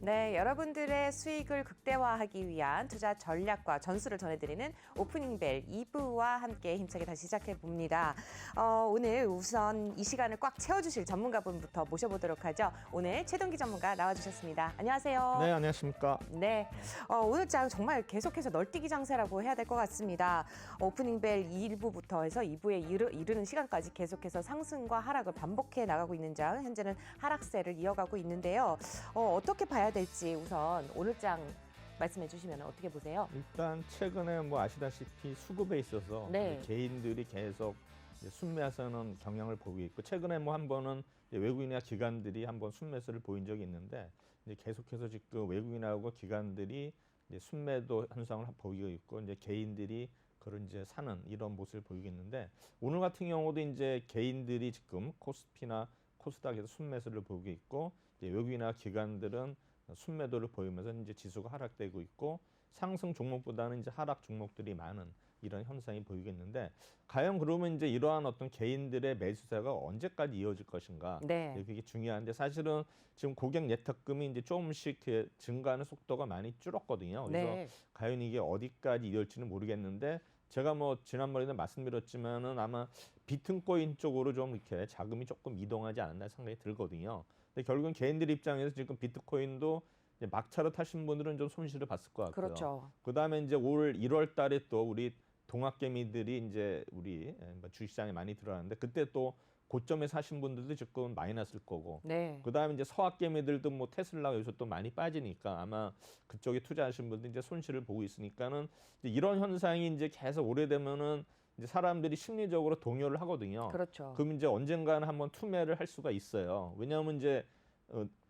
네, 여러분들의 수익을 극대화하기 위한 투자 전략과 전술을 전해드리는 오프닝벨 2부와 함께 힘차게 다시 시작해봅니다. 오늘 우선 이 시간을 꽉 채워주실 전문가분부터 모셔보도록 하죠. 오늘 최동기 전문가 나와주셨습니다. 안녕하세요. 네, 안녕하십니까. 네, 오늘 장 정말 계속해서 널뛰기 장세라고 해야 될 것 같습니다. 오프닝벨 1부부터 해서 2부에 이르는 시간까지 계속해서 상승과 하락을 반복해 나가고 있는 장, 현재는 하락세를 이어가고 있는데요. 어떻게 봐야 될지 우선 오늘 장 말씀해 주시면 어떻게 보세요? 일단 최근에 뭐 아시다시피 수급에 있어서 네. 개인들이 계속 순매하는 경향을 보이고 있고, 최근에 뭐 한 번은 외국인이나 기관들이 한번 순매수를 보인 적이 있는데, 이제 계속해서 지금 외국인하고 기관들이 이제 순매도 현상을 보이고 있고, 이제 개인들이 그런 이제 사는 이런 모습을 보이고 있는데, 오늘 같은 경우도 이제 개인들이 지금 코스피나 코스닥에서 순매수를 보이고 있고, 이제 외국인이나 기관들은 순매도를 보이면서 이제 지수가 하락되고 있고, 상승 종목보다는 이제 하락 종목들이 많은 이런 현상이 보이겠는데, 과연 그러면 이제 이러한 어떤 개인들의 매수세가 언제까지 이어질 것인가? 네. 그게 중요한데, 사실은 지금 고객 예탁금이 이제 조금씩 증가하는 속도가 많이 줄었거든요. 그래서 네. 과연 이게 어디까지 이어질지는 모르겠는데, 제가 뭐 지난번에도 말씀드렸지만은 아마 비트코인 쪽으로 좀 이렇게 자금이 조금 이동하지 않았나 생각이 들거든요. 근데 결국은 개인들 입장에서 지금 비트코인도 이제 막차로 타신 분들은 좀 손실을 봤을 것 같고요. 그렇죠. 그다음에 이제 올 1월 달에 또 우리 동학개미들이 이제 우리 주식시장에 많이 들어왔는데, 그때 또 고점에 사신 분들도 지금 많이 났을 거고, 네. 그다음에 이제 서학개미들도 뭐 테슬라가 여기서 또 많이 빠지니까 아마 그쪽에 투자하신 분들 이제 손실을 보고 있으니까는, 이제 이런 현상이 이제 계속 오래되면은 이제 사람들이 심리적으로 동요를 하거든요. 그렇죠. 그럼 이제 언젠가는 한번 투매를 할 수가 있어요. 왜냐하면 이제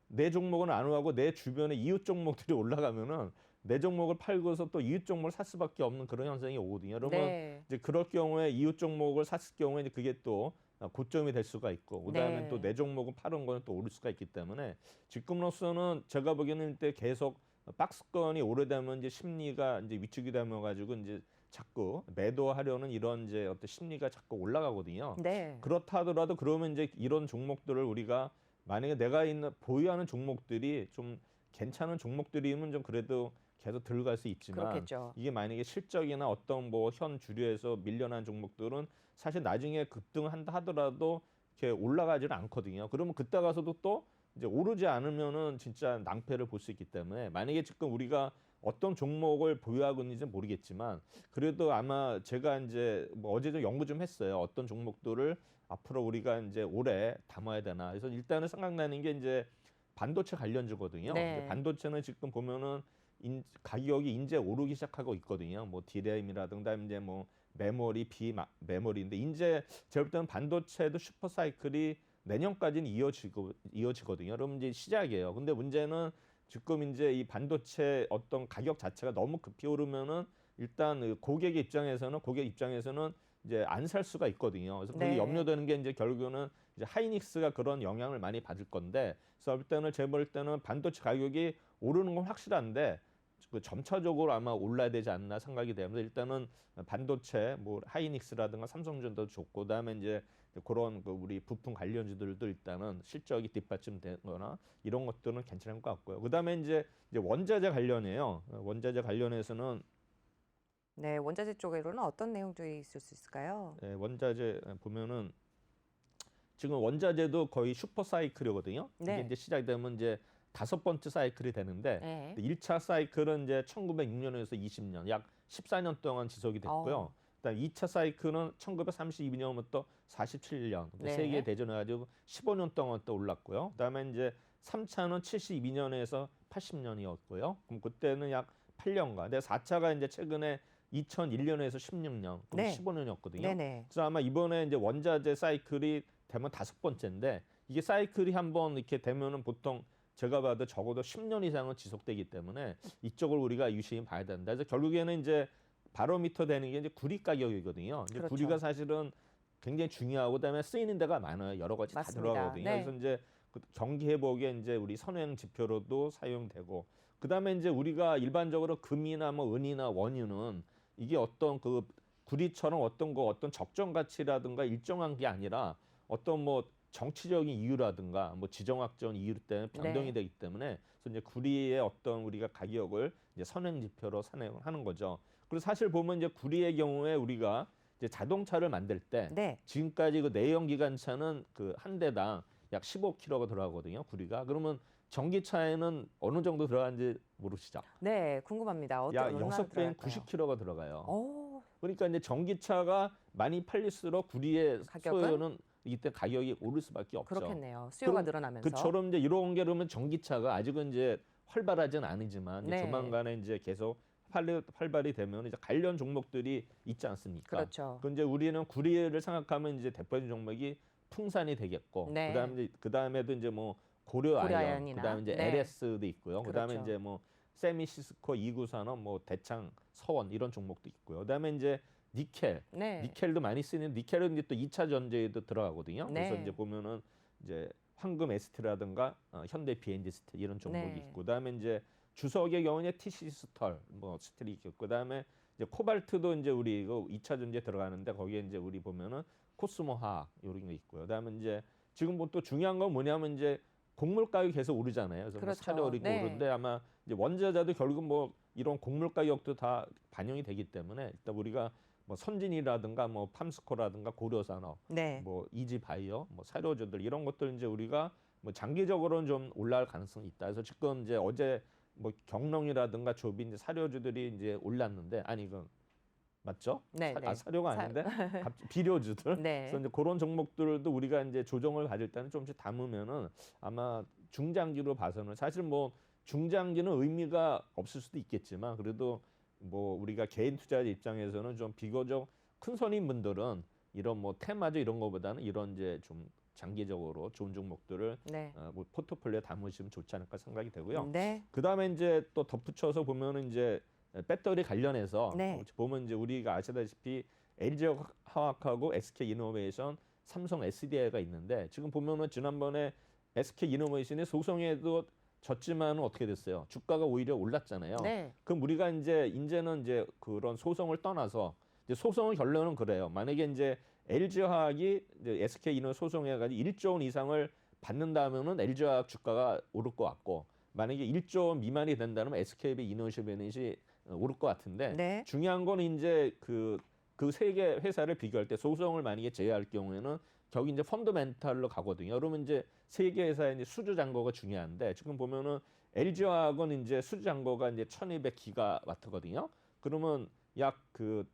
내 종목은 안 오가고 내 주변에 이웃 종목들이 올라가면은 내 종목을 팔고서 또 이웃 종목을 살 수밖에 없는 그런 현상이 오거든요. 그러면 네. 이제 그럴 경우에 이웃 종목을 샀을 경우에 이제 그게 또 고점이 될 수가 있고, 그다음에 네. 또 내 종목은 팔은 거는 또 오를 수가 있기 때문에, 지금으로서는 제가 보기에는 이때 계속 박스권이 오래되면 이제 심리가 이제 위축이 되면 가지고 이제 자꾸 매도하려는 이런 이제 어떤 심리가 자꾸 올라가거든요. 네. 그렇다 하더라도 그러면 이제 이런 종목들을 우리가 만약에 내가 보유하는 종목들이 좀 괜찮은 종목들이면 좀 그래도 계속 들어갈 수 있지만, 그렇겠죠. 이게 만약에 실적이나 어떤 뭐 현 주류에서 밀려난 종목들은 사실 나중에 급등한다 하더라도 이렇게 올라가지는 않거든요. 그러면 그때 가서도 또 이제 오르지 않으면은 진짜 낭패를 볼 수 있기 때문에, 만약에 지금 우리가 어떤 종목을 보유하고 있는지는 모르겠지만, 그래도 아마 제가 이제 뭐 어제 좀 연구 좀 했어요. 어떤 종목들을 앞으로 우리가 이제 올해 담아야 되나. 그래서 일단은 생각나는 게 이제 반도체 관련주거든요. 네. 근데 반도체는 지금 보면은 가격이 이제 오르기 시작하고 있거든요. 뭐 디램이라든가 이제 뭐 메모리, 비메모리인데, 이제 제가 볼 때는 반도체도 슈퍼 사이클이 내년까지는 이어지거든요. 그러면 이제 시작이에요. 근데 문제는 지금 이제 이 반도체 어떤 가격 자체가 너무 급히 오르면은 일단 고객 입장에서는 이제 안 살 수가 있거든요. 그래서 그게 네. 염려되는 게 이제 결국에는 이제 하이닉스가 그런 영향을 많이 받을 건데, 그래서 제가 볼 때는 반도체 가격이 오르는 건 확실한데 그 점차적으로 아마 올라야 되지 않나 생각이 되면서, 일단은 반도체 뭐 하이닉스라든가 삼성전자도 좋고, 그다음에 이제 그런 우리 부품 관련주들도 일단은 실적이 뒷받침되거나 이런 것들은 괜찮은 것 같고요. 그다음에 이제 원자재 관련이에요. 원자재 관련해서는 네, 원자재 쪽으로는 어떤 내용들이 있을 수 있을까요? 원자재 보면은 지금 원자재도 거의 슈퍼 사이클이거든요. 네. 이게 이제 시작되면 이제 5번째 사이클이 되는데, 네. 1차 사이클은 이제 1906년에서 20년, 약 14년 동안 지속이 됐고요. 그다음 2차 사이클은 1932년부터 47년, 네. 세계 대전해 가지고 15년 동안 또 올랐고요. 그다음에 이제 3차는 72년에서 80년이었고요. 그럼 그때는 약 8년간. 근데 4차가 이제 최근에 2001년에서 16년, 그럼 네. 15년이었거든요. 네네. 그래서 아마 이번에 이제 원자재 사이클이 되면 5번째인데, 이게 사이클이 한번 이렇게 되면은 보통 제가 봐도 적어도 10년 이상은 지속되기 때문에 이쪽을 우리가 유심히 봐야 된다. 그래서 결국에는 이제 바로미터 되는 게 이제 구리 가격이거든요. 이제 그렇죠. 구리가 사실은 굉장히 중요하고, 그다음에 쓰이는 데가 많아요. 여러 가지 맞습니다. 다 들어가거든요. 네. 그래서 이제 경기 회복에 이제 우리 선행 지표로도 사용되고, 그다음에 이제 우리가 일반적으로 금이나 뭐 은이나 원유는 이게 어떤 구리처럼 어떤 적정 가치라든가 일정한 게 아니라 어떤 뭐 정치적인 이유라든가 뭐 지정학적 이유 때문에 변동이 네. 되기 때문에 그래서 이제 구리의 어떤 우리가 가격을 이제 선행 지표로 선행하는 거죠. 그리고 사실 보면 이제 구리의 경우에 우리가 이제 자동차를 만들 때 네. 지금까지 그 내연기관차는 그 한 대당 약 15kg가 들어가거든요. 구리가. 그러면 전기차에는 어느 정도 들어가는지 모르시죠? 네, 궁금합니다. 약 얼마나 6배인 들어갈까요? 90kg가 들어가요. 오, 그러니까 이제 전기차가 많이 팔릴수록 구리의 가격은 소요는 이때 가격이 오를 수밖에 없죠. 그렇겠네요. 수요가 그럼 늘어나면서. 그처럼 이제 이런 게 그러면 전기차가 아직은 이제 활발하진 않지만 이제 네. 조만간에 이제 계속 활발이 되면 이제 관련 종목들이 있지 않습니까? 그렇죠. 그 이제 우리는 구리를 생각하면 이제 대표적인 종목이 풍산이 되겠고, 네. 그다음에도 이제 뭐 고려아연, 고려아연이나. 그다음에 이제 네. LS도 있고요. 그다음에 그렇죠. 이제 뭐 세미시스코, 이구산업, 뭐 대창, 서원 이런 종목도 있고요. 그다음에 이제 니켈, 네. 니켈도 많이 쓰는 니켈은 이제 또 2차 전지에도 들어가거든요. 네. 그래서 이제 보면은 이제 황금 ST라든가 현대 BNG 스틸 이런 종목이 네. 있고, 그다음에 이제 주석의 경우에 TC 스털, 뭐 스틸이 있고, 그다음에 이제 코발트도 이제 우리 이거 2차 전지에 들어가는데 거기에 이제 우리 보면은 코스모 화학 이런 게 있고요. 그다음에 이제 지금 뭐 또 중요한 건 뭐냐면 이제 곡물 가격이 계속 오르잖아요. 그래서 그렇죠. 뭐 사료 오르고 네. 오르는데 아마 이제 원자재도 결국 뭐 이런 곡물 가격도 다 반영이 되기 때문에 일단 우리가 뭐 선진이라든가 뭐 팜스코라든가 고려산업, 네. 뭐 이지바이오, 뭐 사료주들 이런 것들 이제 우리가 뭐 장기적으로는 좀 올라갈 가능성이 있다. 그래서 지금 이제 어제 뭐 경농이라든가 조비 이제 사료주들이 이제 올랐는데 아니 이건 맞죠? 네, 네. 사료가 아닌데 비료주들. 네. 그래서 이제 그런 종목들도 우리가 이제 조정을 가질 때는 조금씩 담으면은 아마 중장기로 봐서는 사실 뭐 중장기는 의미가 없을 수도 있겠지만 그래도 뭐 우리가 개인 투자자 입장에서는 좀 비교적 큰 손님분들은 이런 뭐 테마주 이런 거보다는 이런 이제 좀 장기적으로 좋은 종목들을 네. 뭐 포트폴리오에 담으시면 좋지 않을까 생각이 되고요. 네. 그다음에 이제 또 덧붙여서 보면은 이제 배터리 관련해서 네. 보면 이제 우리가 아시다시피 LG 화학하고 SK 이노베이션, 삼성 SDI가 있는데 지금 보면은 지난번에 SK 이노베이션이 소송에도 졌지만 어떻게 됐어요? 주가가 오히려 올랐잖아요. 네. 그럼 우리가 이제는 이제 그런 소송을 떠나서 이제 소송의 결론은 그래요. 만약에 이제 LG 화학이 이제 SK 이노 소송해가지고 1조 원 이상을 받는다면은 LG 화학 주가가 오를 것 같고 만약에 1조 원 미만이 된다면 SK 이노베이션이 오를 것 같은데 네. 중요한 건 이제 그 세 개 회사를 비교할 때 소송을 만약에 제외할 경우에는 결국 이제 펀더멘탈로 가거든요. 그러면 이제 세 개 회사의 이제 수주 잔고가 중요한데 지금 보면은 LG화학은 이제 수주 잔고가 이제 1,200기가와트거든요. 그러면 약 그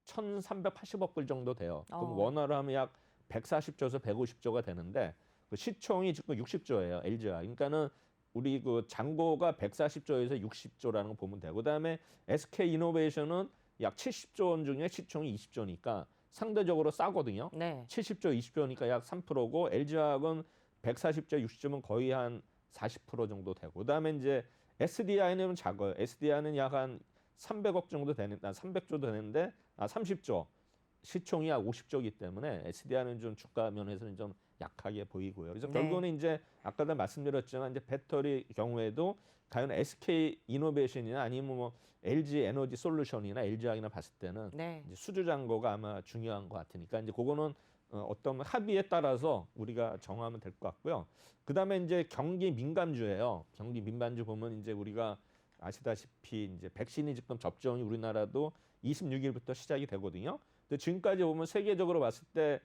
1,380억 불 정도 돼요. 그럼 원화로 하면 약 140조에서 150조가 되는데 그 시총이 지금 60조예요. LG화학. 그러니까는 우리 그 잔고가 140조에서 60조라는 거 보면 되고 그다음에 SK 이노베이션은 약 70조 원 중에 시총이 20조니까 상대적으로 싸거든요. 네. 70조, 20조니까 약 3%고 LG화학은 140조, 60조면 거의 한 40% 정도 되고 그다음에 이제 SDI는 작아요. SDI는 약 한 300억 정도 되는, 300조도 되는데 30조. 시총이 약 50조이기 때문에 SDI는 좀 주가 면에서는 좀 약하게 보이고요. 그래서 네. 결국은 이제 아까도 말씀드렸지만 이제 배터리 경우에도 과연 SK 이노베이션이나 아니면 뭐 LG 에너지 솔루션이나 LG화학이나 봤을 때는 네. 이제 수주 잔고가 아마 중요한 것 같으니까 이제 그거는 어떤 합의에 따라서 우리가 정하면 될 것 같고요. 그다음에 이제 경기 민감주예요. 경기 민감주 보면 이제 우리가 아시다시피 이제 백신이 지금 접종이 우리나라도 26일부터 시작이 되거든요. 근데 지금까지 보면 세계적으로 봤을 때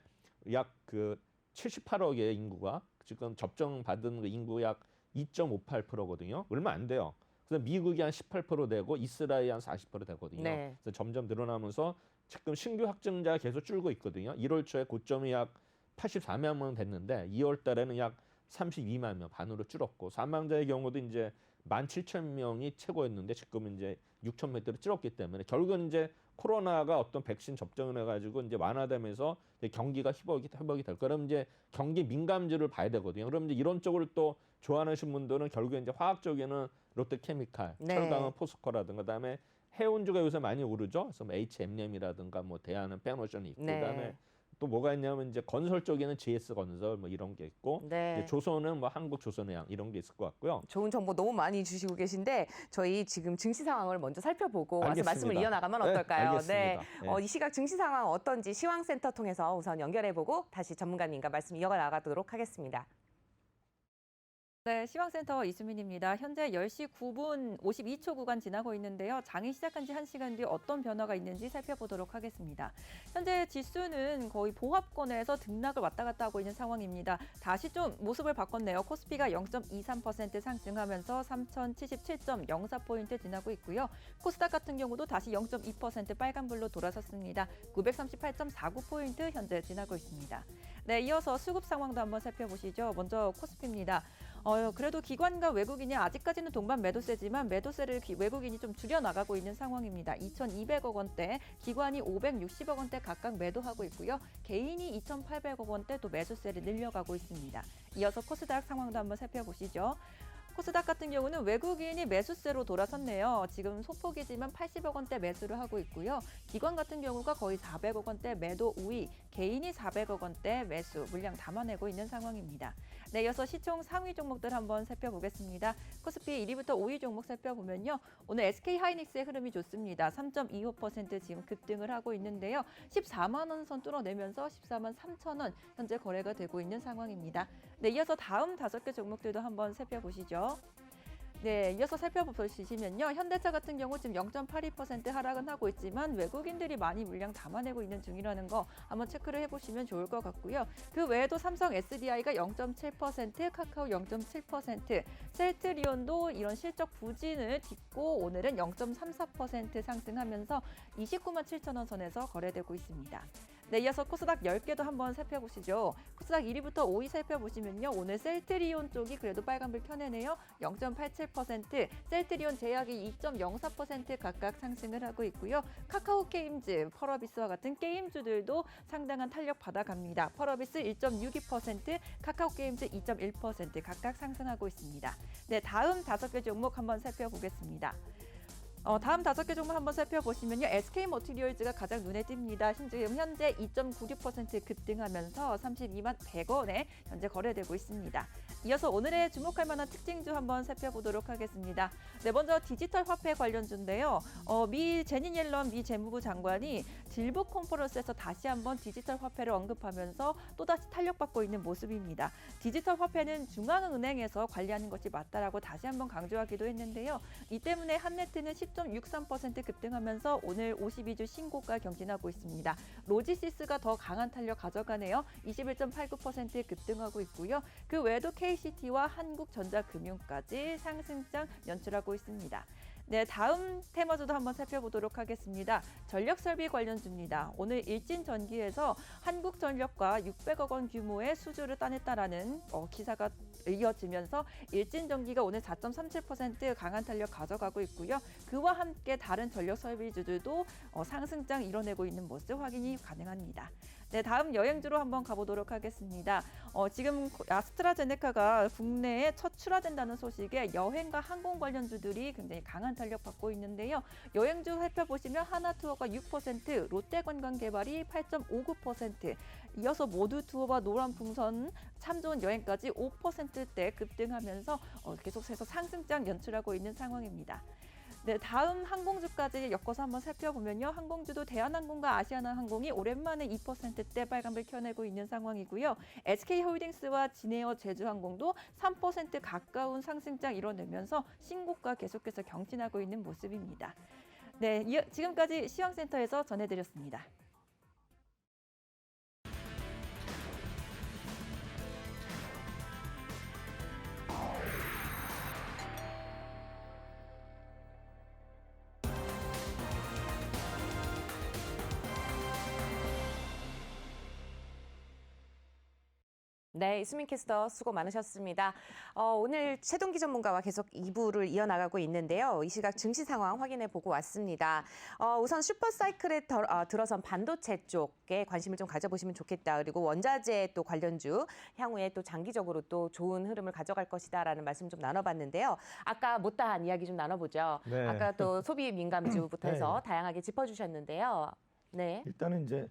약 그 78억의 인구가 지금 접종 받은 그 인구 약 2.58%거든요. 얼마 안 돼요. 그래서 미국이 한 18% 되고 이스라엘이 한 40% 되거든요. 네. 그래서 점점 늘어나면서 지금 신규 확진자가 계속 줄고 있거든요. 1월 초에 고점이 약 84만 명 됐는데 2월 달에는 약 32만 명 반으로 줄었고 사망자의 경우도 이제 17,000명이 최고였는데 지금은 이제 6,000명대로 줄었기 때문에 결국은 이제 코로나가 어떤 백신 접종을 해가지고 이제 완화되면서 이제 경기가 회복이 될 거라면 이제 경기 민감주를 봐야 되거든요. 그럼 이제 이런 쪽을 또 좋아하시는 분들은 결국에 이제 화학 쪽에는 롯데케미칼, 네. 철강은 포스코라든가 그다음에 해운주가 요새 많이 오르죠. 그래서 뭐 HMM이라든가 뭐 대한은 페노션이 있고 네. 그다음에 또 뭐가 있냐면 이제 건설 쪽에는 GS건설 뭐 이런 게 있고 네. 이제 조선은 뭐 한국조선해양 이런 게 있을 것 같고요. 좋은 정보 너무 많이 주시고 계신데 저희 지금 증시 상황을 먼저 살펴보고 와서 알겠습니다. 말씀을 이어나가면 네, 어떨까요? 알겠습니다. 네. 이 시각 증시 상황 어떤지 시황센터 통해서 우선 연결해보고 다시 전문가님과 말씀 이어나가도록 하겠습니다. 네, 시황센터 이수민입니다. 현재 10시 9분 52초 구간 지나고 있는데요. 장이 시작한 지 1시간 뒤 어떤 변화가 있는지 살펴보도록 하겠습니다. 현재 지수는 거의 보합권에서 등락을 왔다 갔다 하고 있는 상황입니다. 다시 좀 모습을 바꿨네요. 코스피가 0.23% 상승하면서 3077.04포인트 지나고 있고요. 코스닥 같은 경우도 다시 0.2% 빨간불로 돌아섰습니다. 938.49포인트 현재 지나고 있습니다. 네, 이어서 수급 상황도 한번 살펴보시죠. 먼저 코스피입니다. 그래도 기관과 외국인이 아직까지는 동반 매도세지만 매도세를 외국인이 좀 줄여나가고 있는 상황입니다. 2,200억 원대, 기관이 560억 원대 각각 매도하고 있고요. 개인이 2,800억 원대 또 매수세를 늘려가고 있습니다. 이어서 코스닥 상황도 한번 살펴보시죠. 코스닥 같은 경우는 외국인이 매수세로 돌아섰네요. 지금 소폭이지만 80억 원대 매수를 하고 있고요. 기관 같은 경우가 거의 400억 원대 매도 우위, 개인이 400억 원대 매수, 물량 담아내고 있는 상황입니다. 네, 이어서 시총 상위 종목들 한번 살펴보겠습니다. 코스피 1위부터 5위 종목 살펴보면요. 오늘 SK하이닉스의 흐름이 좋습니다. 3.25% 지금 급등을 하고 있는데요. 14만 원 선 뚫어내면서 14만 3천 원 현재 거래가 되고 있는 상황입니다. 네, 이어서 다음 5개 종목들도 한번 살펴보시죠. 네, 이어서 살펴보시면요. 현대차 같은 경우 지금 0.82% 하락은 하고 있지만 외국인들이 많이 물량 담아내고 있는 중이라는 거 한번 체크를 해보시면 좋을 것 같고요. 그 외에도 삼성 SDI가 0.7%, 카카오 0.7%, 셀트리온도 이런 실적 부진을 딛고 오늘은 0.34% 상승하면서 29만 7천 원 선에서 거래되고 있습니다. 네, 이어서 코스닥 10개도 한번 살펴보시죠. 코스닥 1위부터 5위 살펴보시면요. 오늘 셀트리온 쪽이 그래도 빨간불 켜내네요. 0.87%, 셀트리온 제약이 2.04% 각각 상승을 하고 있고요. 카카오 게임즈, 펄어비스와 같은 게임주들도 상당한 탄력 받아갑니다. 펄어비스 1.62%, 카카오 게임즈 2.1% 각각 상승하고 있습니다. 네, 다음 5개 종목 한번 살펴보겠습니다. 다음 5개 종목 한번 살펴보시면요. SK머티리얼즈가 가장 눈에 띕니다. 지금 현재 2.96% 급등하면서 32만 100원에 현재 거래되고 있습니다. 이어서 오늘의 주목할 만한 특징주 한번 살펴보도록 하겠습니다. 네, 먼저 디지털 화폐 관련주인데요. 미 제닛 옐런 미 재무부 장관이 질복 컨퍼런스에서 다시 한번 디지털 화폐를 언급하면서 또다시 탄력받고 있는 모습입니다. 디지털 화폐는 중앙은행에서 관리하는 것이 맞다라고 다시 한번 강조하기도 했는데요. 이 때문에 한네트는 10.63% 급등하면서 오늘 52주 신고가 경신하고 있습니다. 로지시스가 더 강한 탄력 가져가네요. 21.89% 급등하고 있고요. 그 외에도 KCT와 한국전자금융까지 상승장 연출하고 있습니다. 네, 다음 테마주도 한번 살펴보도록 하겠습니다. 전력설비 관련주입니다. 오늘 일진전기에서 한국전력과 600억 원 규모의 수주를 따냈다라는 기사가 이어지면서 일진전기가 오늘 4.37% 강한 탄력 가져가고 있고요. 그와 함께 다른 전력설비주들도 상승장 이뤄내고 있는 모습 확인이 가능합니다. 네, 다음 여행주로 한번 가보도록 하겠습니다. 지금 아스트라제네카가 국내에 첫 출하된다는 소식에 여행과 항공 관련주들이 굉장히 강한 탄력 받고 있는데요. 여행주 살펴보시면 하나투어가 6%, 롯데관광개발이 8.59%, 이어서 모두투어와 노란풍선, 참 좋은 여행까지 5%대 급등하면서 계속해서 상승장 연출하고 있는 상황입니다. 네, 다음 항공주까지 엮어서 한번 살펴보면요. 항공주도 대한항공과 아시아나항공이 오랜만에 2%대 빨간불 켜내고 있는 상황이고요. SK홀딩스와 진에어 제주항공도 3% 가까운 상승장 이뤄내면서 신고가 계속해서 경신하고 있는 모습입니다. 네, 지금까지 시황센터에서 전해드렸습니다. 네, 이수민 캐스터 수고 많으셨습니다. 오늘 최동기 전문가와 계속 2부를 이어나가고 있는데요. 이 시각 증시 상황 확인해 보고 왔습니다. 우선 슈퍼사이클에 들어선 반도체 쪽에 관심을 좀 가져보시면 좋겠다. 그리고 원자재 또 관련주 향후에 또 장기적으로 또 좋은 흐름을 가져갈 것이다라는 말씀 좀 나눠봤는데요. 아까 못다한 이야기 좀 나눠보죠. 네. 아까 또 소비 민감주부터 해서 네. 다양하게 짚어주셨는데요. 네. 일단은 이제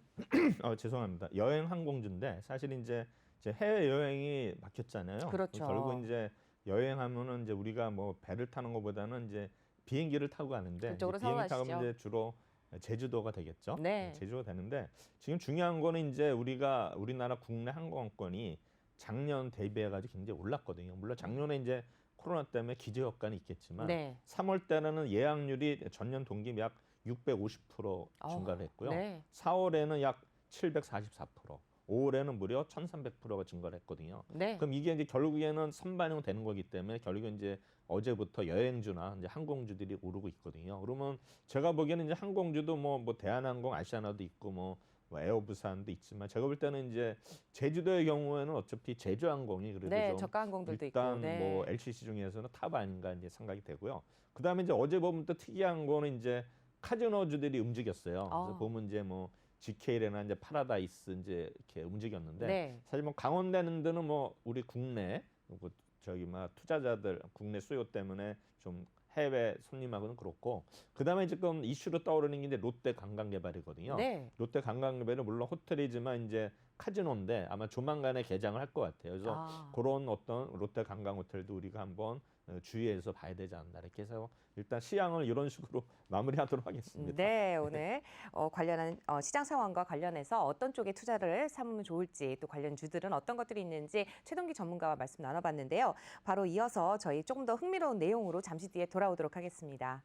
죄송합니다. 여행 항공주인데 사실 이제 해외 여행이 막혔잖아요. 그렇죠. 결국 이제 여행하면은 이제 우리가 뭐 배를 타는 것보다는 이제 비행기를 타고 가는데 그쪽으로 이제 비행기 타고 선호하시죠? 가면 이제 주로 제주도가 되겠죠. 네. 제주도가 되는데 지금 중요한 거는 이제 우리나라 국내 항공권이 작년 대비해 가지고 굉장히 올랐거든요. 물론 작년에 이제 코로나 때문에 기저 효과는 있겠지만 네. 3월 때는 예약률이 전년 동기 약 650% 증가를 했고요. 네. 4월에는 약 744%, 5월에는 무려 1,300%가 증가를 했거든요. 네. 그럼 이게 이제 결국에는 선반영 되는 거기 때문에 결국엔 이제 어제부터 여행주나 이제 항공주들이 오르고 있거든요. 그러면 제가 보기에는 이제 항공주도 뭐 대한항공, 아시아나도 있고 뭐 에어부산도 있지만 제가 볼 때는 이제 제주도의 경우에는 어차피 제주항공이 그래도 네, 좀 저가 항공들도 일단 있고. 네. 뭐 LCC 중에서는 탑 아닌가 이제 생각이 되고요. 그다음에 이제 어제 보면 또 특이한 거는 이제 카지노주들이 움직였어요. 그래서 보면 이제 뭐 GK나 이제 파라다이스 이제 이렇게 움직였는데 네. 사실 뭐 강원되는 데는 뭐 우리 국내 뭐 저기 막 투자자들 국내 수요 때문에 좀 해외 손님하고는 그렇고 그다음에 지금 이슈로 떠오르는 게 이제 롯데 관광개발이거든요. 네. 롯데 관광개발은 물론 호텔이지만 이제 카지노인데 아마 조만간에 개장을 할 것 같아요. 그래서 그런 어떤 롯데 관광 호텔도 우리가 한번 주의해서 봐야 되지 않나 이렇게 해서 일단 시향을 이런 식으로 마무리하도록 하겠습니다. 네, 오늘 관련한 시장 상황과 관련해서 어떤 쪽에 투자를 삼으면 좋을지 또 관련 주들은 어떤 것들이 있는지 최동기 전문가와 말씀 나눠봤는데요. 바로 이어서 저희 조금 더 흥미로운 내용으로 잠시 뒤에 돌아오도록 하겠습니다.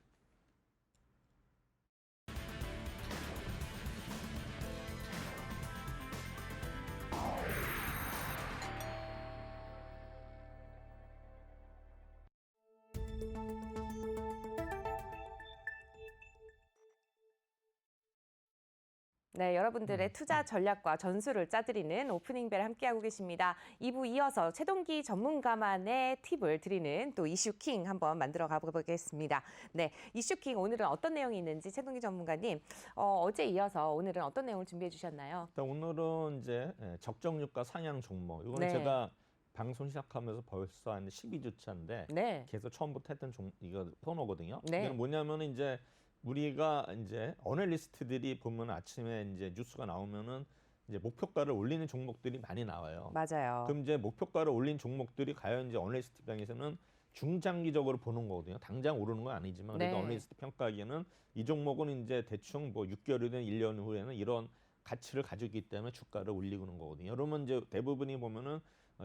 네, 여러분들의 투자 전략과 전술을 짜드리는 오프닝 벨 함께하고 계십니다. 2부 이어서 최동기 전문가만의 팁을 드리는 또 이슈킹 한번 만들어 가보겠습니다. 네, 이슈킹 오늘은 어떤 내용이 있는지 최동기 전문가님 어제 이어서 오늘은 어떤 내용을 준비해 주셨나요? 일단 오늘은 이제 적정유가 상향 종목. 이거는 네. 제가 방송 시작하면서 벌써 한 12주차인데 네, 계속 처음부터 했던 이거 코너거든요. 네. 이거는 뭐냐면 이제 우리가 이제 어널리스트들이 보면 아침에 이제 뉴스가 나오면은 이제 목표가를 올리는 종목들이 많이 나와요. 맞아요. 그럼 이제 목표가를 올린 종목들이 과연 이제 어널리스트 입장에서는 중장기적으로 보는 거거든요. 당장 오르는 건 아니지만 그래도 네. 어널리스트 평가하기에는 이 종목은 이제 대충 뭐 6개월이든 1년 후에는 이런 가치를 가지고 있기 때문에 주가를 올리고 있는 거거든요. 그러면 이제 대부분이 보면은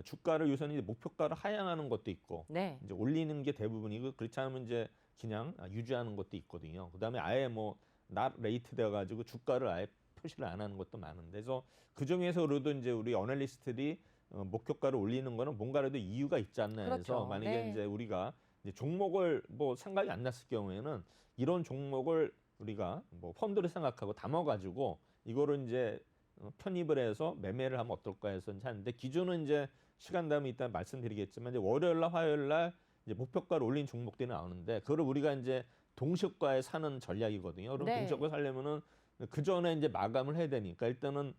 주가를 요새는 이제 목표가를 하향하는 것도 있고 네, 이제 올리는 게 대부분이고 그렇지 않으면 이제 그냥 유지하는 것도 있거든요. 그다음에 아예 뭐 not rate 돼 가지고 주가를 아예 표시를 안 하는 것도 많은데 그래서 그 중에서도 이제 우리 어널리스트들이 목표가를 올리는 거는 뭔가라도 이유가 있지 않나 해서 그렇죠. 만약에 네. 이제 우리가 이제 종목을 뭐 생각이 안 났을 경우에는 이런 종목을 우리가 뭐 펀드를 생각하고 담아 가지고 이거를 이제 편입을 해서 매매를 하면 어떨까 해서 이제 하는데 기준은 이제 시간 되면 이따 말씀드리겠지만 이제 월요일 날 화요일 날 이제 목표가를 올린 종목들이 나오는데 그거를 우리가 이제 동시가에 사는 전략이거든요. 그럼 네. 동시가 사려면은 그 전에 이제 마감을 해야 되니까 일단은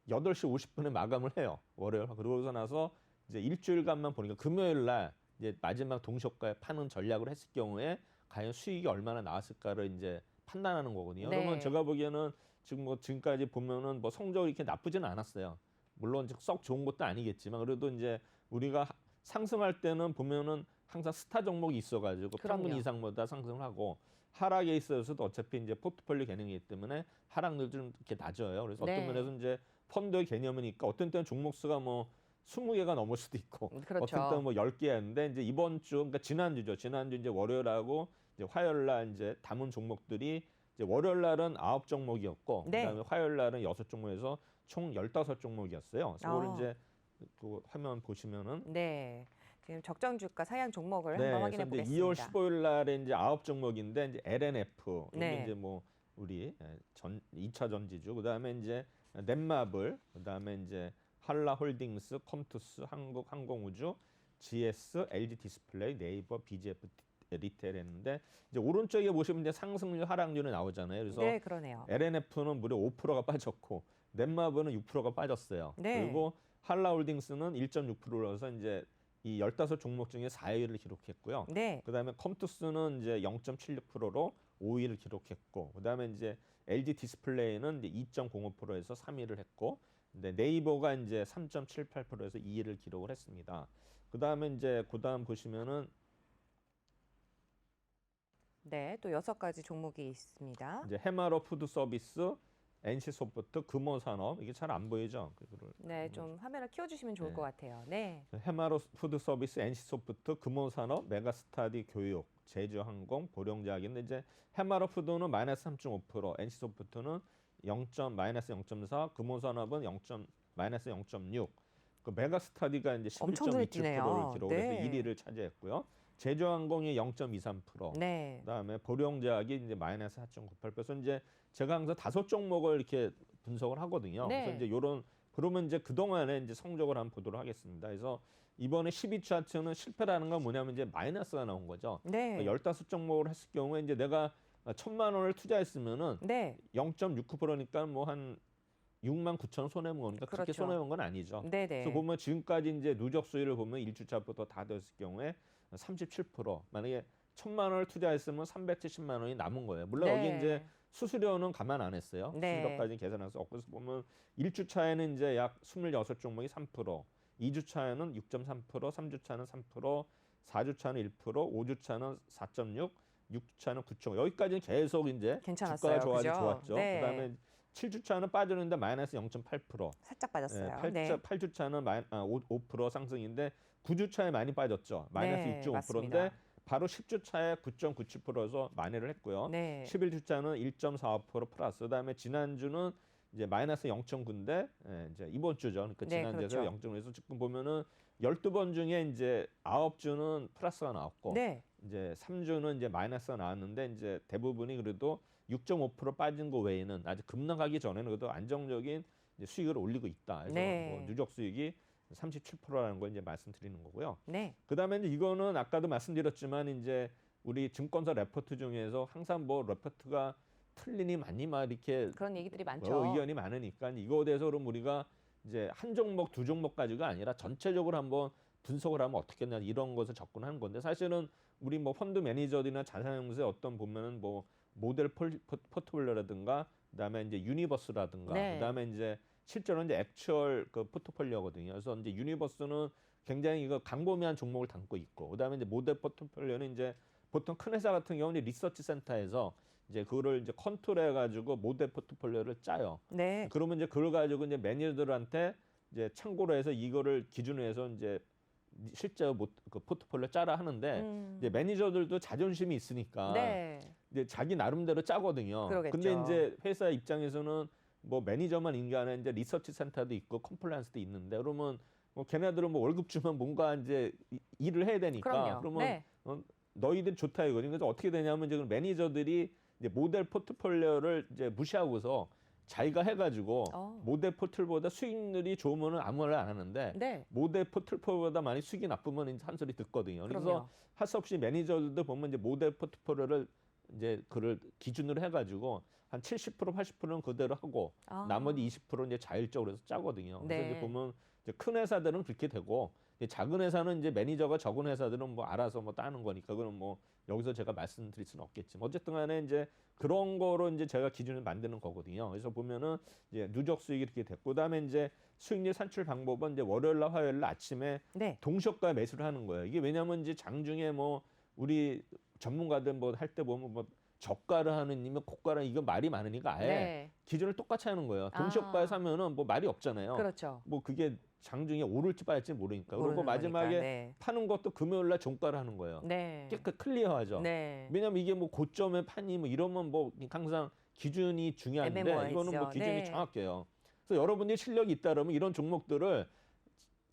8시 50분에 마감을 해요. 월요일. 그러고서 나서 이제 일주일간만 보니까 금요일 날 이제 마지막 동시가에 파는 전략을 했을 경우에 과연 수익이 얼마나 나왔을까를 이제 판단하는 거거든요. 네. 그러면 제가 보기에는 지금 뭐 지금까지 보면은 뭐 성적이 이렇게 나쁘지는 않았어요. 물론 썩 좋은 것도 아니겠지만 그래도 이제 우리가 상승할 때는 보면은 항상 스타 종목이 있어가지고 평균 그럼요. 이상보다 상승을 하고 하락에 있어서도 어차피 이제 포트폴리오 개념이기 때문에 하락률도 좀 이렇게 낮아요. 그래서 네. 어떤 면에서 이제 펀드의 개념이니까 어떤 때는 종목 수가 뭐 20개가 넘을 수도 있고 그렇죠. 어떤 때는 뭐 10개였는데 이제 이번 주 그러니까 지난주죠. 지난주 이제 월요일하고 이제 화요일 날 이제 담은 종목들이 이제 월요일 날은 9종목이었고 네. 그다음에 화요일 날은 6종목에서 총 15종목이었어요. 그래서 그걸 이제 그 화면 보시면은 네. 지금 적정 주가 상향 종목을 네, 한번 확인해 그래서 이제 보겠습니다. 2월 15일 날에 이제 9종목인데 이제 LNF 이게 네. 이제 뭐 우리 2차 전지주 그다음에 이제 넷마블 그다음에 이제 한라홀딩스, 컴투스, 한국항공우주, GS, LG 디스플레이, 네이버, BGF 리테일 했는데 이제 오른쪽에 보시면 이제 상승률 하락률이 나오잖아요. 그래서 네, 그러네요. LNF는 무려 5%가 빠졌고 넷마블은 6%가 빠졌어요. 네. 그리고 한라홀딩스는 1.6%라서 이제 이 15종목 중에 4위를 기록했고요. 네. 그다음에 컴투스는 이제 0.76%로 5위를 기록했고, 그다음에 이제 LG 디스플레이는 이제 2.05%에서 3위를 했고, 근데 네이버가 이제 3.78%에서 2위를 기록을 했습니다. 그다음에 이제 그다음 보시면은 네, 또 6가지 종목이 있습니다. 이제 해마로 푸드 서비스, NC소프트, 금호산업 이게 잘 안 보이죠? 그거를 네, 좀 화면을 키워주시면 좋을 네. 것 같아요. 네. 해마로 푸드 서비스, NC소프트, 금호산업, 메가스타디 교육, 제주항공, 보령제약인데 이제 해마로 푸드는 마이너스 3.5%, NC소프트는 마이너스 0.4, 금호산업은 마이너스 0.6. 그 메가스타디가 이제 엄청 눈에 11.27%를 띄네요. 기록해서 네. 1위를 차지했고요. 제주항공이 0.23%. 네. 그다음에 보령제약이 이제 마이너스 4.98%. 그래서 이제 제가 항상 5종목을 이렇게 분석을 하거든요. 네. 그래서 이제 요런 그러면 이제 그 동안에 이제 성적을 한번 보도록 하겠습니다. 그래서 이번에 12 차트는 실패라는 건 뭐냐면 이제 마이너스가 나온 거죠. 네. 그러니까 15종목을 했을 경우에 이제 내가 1,000만 원을 투자했으면은 네. 0.69%니까 뭐 한 6만 9천 손해 본 겁니다. 그렇게 그렇죠. 손해 본 건 아니죠. 네, 그래서 네. 보면 지금까지 이제 누적 수익을 보면 1주차부터 다 됐을 경우에 37%. 만약에 1,000만 원을 투자했으면 370만 원이 남은 거예요. 물론 네. 여기 이제 수수료는 감안 안 했어요. 네. 수수료까지 계산해서 그래서 보면 1주차에는 이제 약 26종목이 3%, 2주차에는 6.3%, 3주차는 3%, 4주차는 1%, 5주차는 4.6, 6주차는 9.5. 여기까지는 계속 이제 괜찮았어요. 주가가 그죠? 좋았죠. 네. 그다음에 7주차는 빠졌는데 마이너스 0.8%. 살짝 빠졌어요. 8주차는 5% 상승인데 9주차에 많이 빠졌죠. 마이너스 네, 6.5%인데 맞습니다. 바로 10주차에 9.97%에서 만회를 했고요. 네. 11주차는 1.45% 플러스. 그다음에 지난주는 이제 마이너스 0.9인데 이제 이번 주죠. 그러니까 네, 지난주에서 그렇죠. 0.5에서 지금 보면은 12번 중에 이제 9주는 플러스가 나왔고 네. 이제 3주는 이제 마이너스가 나왔는데 이제 대부분이 그래도 6.5% 빠진 거 외에는 아직 급락하기 전에는 그래도 안정적인 이제 수익을 올리고 있다. 그래서 네. 뭐 누적 수익이 37%라는 걸 이제 말씀드리는 거고요. 네. 그다음에 이제 이거는 아까도 말씀드렸지만 이제 우리 증권사 레포트 중에서 항상 뭐 레포트가 틀리니 많이 막 이렇게 그런 얘기들이 많죠. 의견이 많으니까 이거에 대해서 그럼 우리가 이제 한 종목 두 종목까지가 아니라 전체적으로 한번 분석을 하면 어떻겠냐 이런 것을 접근하는 건데 사실은 우리 뭐 펀드 매니저들이나 자산형무소의 어떤 보면은 뭐 모델 포트폴리오라든가 그다음에 이제 유니버스라든가 네. 그다음에 이제 실제로 이제 액추얼 그 포트폴리오거든요. 그래서 이제 유니버스는 굉장히 이거 광범위한 종목을 담고 있고 그다음에 이제 모델 포트폴리오는 이제 보통 큰 회사 같은 경우는 리서치 센터에서 이제 그거를 이제 컨트롤해 가지고 모델 포트폴리오를 짜요. 네. 그러면 이제 그걸 가지고 이제 매니저들한테 이제 참고로 해서 이거를 기준으로 해서 이제 실제 그 포트폴리오 짜라 하는데 이제 매니저들도 자존심이 있으니까 네. 이제 자기 나름대로 짜거든요. 그러겠죠. 근데 이제 회사 입장에서는 뭐 매니저만 있는 게 아니라 이제 리서치 센터도 있고 컴플라이언스도 있는데 그러면 뭐 걔네들은 뭐 월급 주면 뭔가 이제 일을 해야 되니까 그럼요. 그러면 네. 너희들 좋다 이거죠. 그래서 어떻게 되냐면 이제 매니저들이 이제 모델 포트폴리오를 이제 무시하고서 자기가 해가지고 모델 포트폴리오보다 수익률이 좋으면 아무 말 안 하는데 네. 모델 포트폴리오보다 많이 수익이 나쁘면 이제 한 소리 듣거든요. 그래서 그럼요. 할 수 없이 매니저들도 보면 이제 모델 포트폴리오를 이제 그를 기준으로 해가지고 한 70% 80%는 그대로 하고 나머지 20% 이제 자율적으로 해서 짜거든요. 그래서 네. 이제 보면 이제 큰 회사들은 그렇게 되고 이제 작은 회사는 이제 매니저가 적은 회사들은 뭐 알아서 뭐 따는 거니까 그건 뭐 여기서 제가 말씀드릴 수는 없겠지만 어쨌든 간에 이제 그런 거로 이제 제가 기준을 만드는 거거든요. 그래서 보면은 이제 누적 수익이 이렇게 됐고 그다음에 이제 수익률 산출 방법은 이제 월요일날 화요일날 아침에 네. 동시효과 매수를 하는 거예요. 이게 왜냐면 이제 장중에 뭐 우리 전문가들 뭐 할 때 보면 뭐 저가를 하느님은 고가를 이거 말이 많으니까 아예 네. 기준을 똑같이 하는 거예요. 동시효과에 사면은 뭐 말이 없잖아요. 그렇죠. 뭐 그게 장중에 오를지 빠질지 모르니까. 그리고 모르는 마지막에 거니까. 네. 파는 것도 금요일날 종가를 하는 거예요. 네. 깨끗 클리어하죠. 네. 왜냐면 이게 뭐 고점에 파니 뭐 이러면 뭐 항상 기준이 중요한데 애매모호하죠. 이거는 뭐 기준이 네. 정확해요. 그래서 여러분들이 실력이 있다 그러면 이런 종목들을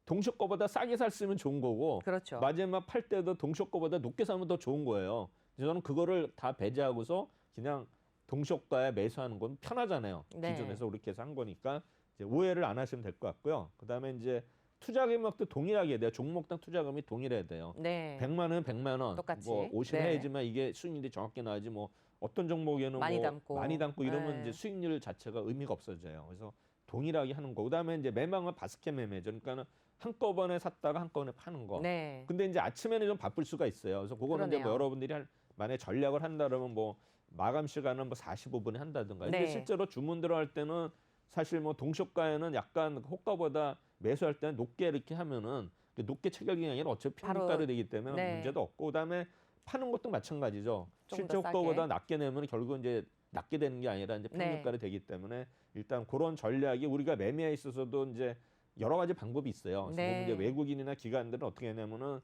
동시효과보다 싸게 샀으면 좋은 거고 그렇죠. 마지막 팔 때도 동시효과보다 높게 사면 더 좋은 거예요. 그래서 저는 그거를 다 배제하고서 그냥 동시효과에 매수하는 건 편하잖아요. 네. 기존에서 그렇게 해서 한 거니까 이제 오해를 안 하시면 될 것 같고요. 그다음에 이제 투자 금액도 동일하게 해야 돼요. 종목당 투자금이 동일해야 돼요. 네. 100만 원, 100만 원. 똑같이. 뭐 50 네. 해야지만 이게 수익률이 정확히 나야지 뭐 어떤 종목에는 많이 뭐 담고. 많이 담고 이러면 네. 이제 수익률 자체가 의미가 없어져요. 그래서 동일하게 하는 거. 그다음에 이제 매망은 바스켓 매매죠. 그러니까는 한꺼번에 샀다가 한꺼번에 파는 거. 네. 근데 이제 아침에는 좀 바쁠 수가 있어요. 그래서 그거는 이제 뭐 그러네요. 여러분들이 만약에 전략을 한다 그러면 뭐 마감 시간은 뭐 45분에 한다든가. 근데 네. 실제로 주문 들어갈 때는 사실 뭐 동시효과에는 약간 호가보다 매수할 때는 높게 이렇게 하면은 높게 체결기간이 아니라 어차피 바로, 평균가로 되기 때문에 네. 문제도 없고, 그다음에 파는 것도 마찬가지죠. 좀 실제 더 싸게. 호가보다 낮게 내면 결국은 이제 낮게 되는 게 아니라 이제 네. 평균가로 되기 때문에 일단 그런 전략이 우리가 매매에 있어서도 이제 여러 가지 방법이 있어요. 그래서 네. 보면 이제 외국인이나 기관들은 어떻게 하냐면은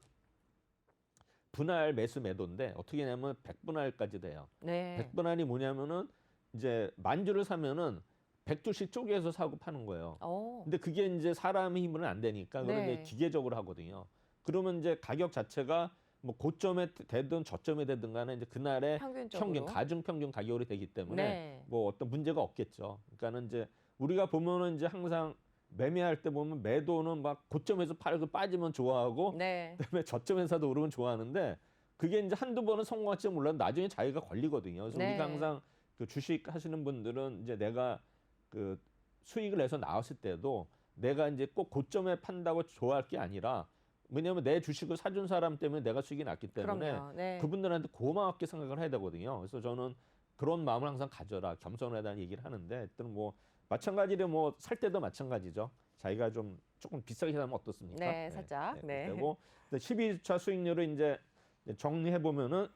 분할 매수 매도인데 어떻게 하냐면 100분할까지 돼요. 네. 100분할이 뭐냐면은 이제 만 주를 사면은 100주씩 쪼개서 사고 파는 거예요. 근데 그게 이제 사람의 힘으로는 안 되니까 그런 네. 이제 기계적으로 하거든요. 그러면 이제 가격 자체가 뭐 고점에 되든 저점에 되든 간에 이제 그날의 평균적으로. 평균 가중 평균 가격으로 되기 때문에 네. 뭐 어떤 문제가 없겠죠. 그러니까는 이제 우리가 보면은 이제 항상 매매할 때 보면 매도는 막 고점에서 팔고 빠지면 좋아하고 네. 그다음에 저점에서도 오르면 좋아하는데 그게 이제 한두 번은 성공할지 몰라도 나중에 자기가 걸리거든요. 그래서 네. 우리가 항상 그 주식 하시는 분들은 이제 내가 그 수익을 내서 나왔을 때도 내가 이제 꼭 고점에 판다고 좋아할 게 아니라, 왜냐하면 내 주식을 사준 사람 때문에 내가 수익이 났기 때문에 그럼요. 네. 그분들한테 고맙게 생각을 해야 되거든요. 그래서 저는 그런 마음을 항상 가져라, 겸손에 대한 얘기를 하는데, 일단 뭐 마찬가지로 뭐 살 때도 마찬가지죠. 자기가 좀 조금 비싸게 사면 어떻습니까? 네, 살짝. 네. 그리고 12주차 수익률을 이제 정리해 보면은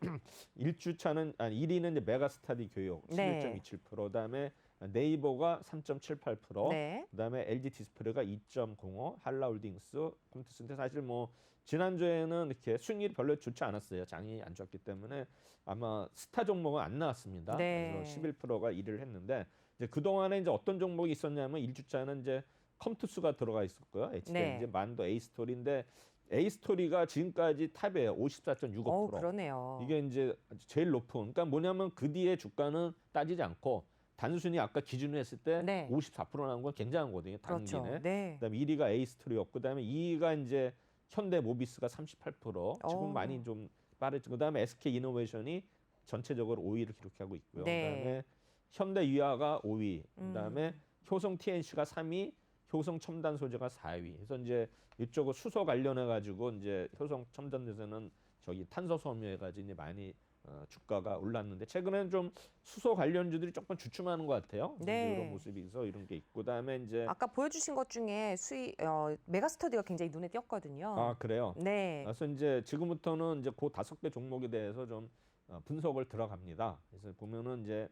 1주차는 1위는 이제 메가스터디 교육 네. 11.27%, 그다음에 네이버가 3.78%, 네. 그다음에 LG 디스플레이가 2.05, 한라홀딩스, 컴투스인데 사실 뭐 지난주에는 이렇게 수익률이 별로 좋지 않았어요. 장이 안 좋았기 때문에 아마 스타 종목은 안 나왔습니다. 네. 그래서 11%가 1위를 했는데 이제 그동안에 이제 어떤 종목이 있었냐면 1주차는 이제 컴투스가 들어가 있었고요. 네. 이제 만도 A스토리인데 A스토리가 지금까지 탑이에요. 54.65%. 그러네요. 이게 이제 제일 높은. 그러니까 뭐냐면 그 뒤에 주가는 따지지 않고 단순히 아까 기준으로 했을 때 네. 54% 나온 건 굉장한 거거든요. 그렇죠. 단기내. 네. 그다음에 1위가 A스토리였고, 그다음에 2위가 이제 현대모비스가 38%. 지금 많이 좀 빠르죠. 그다음에 SK이노베이션이 전체적으로 5위를 기록하고 있고요. 네. 그다음에 현대유아가 5위. 그다음에 효성 TNC가 3위, 효성 첨단 소재가 4위. 그래서 이제 이쪽은 수소 관련해 가지고 이제 효성 첨단에서는 저기 탄소 섬유해 가지고 이제 많이 주가가 올랐는데 최근에는 좀 수소 관련주들이 조금 주춤하는 것 같아요. 네. 이런 모습이 있어 이런 게 있고, 그다음에 이제 아까 보여주신 것 중에 메가스터디가 굉장히 눈에 띄었거든요. 그래요. 네. 그래서 이제 지금부터는 이제 그 5개 종목에 대해서 좀 분석을 들어갑니다. 그래서 보면은 이제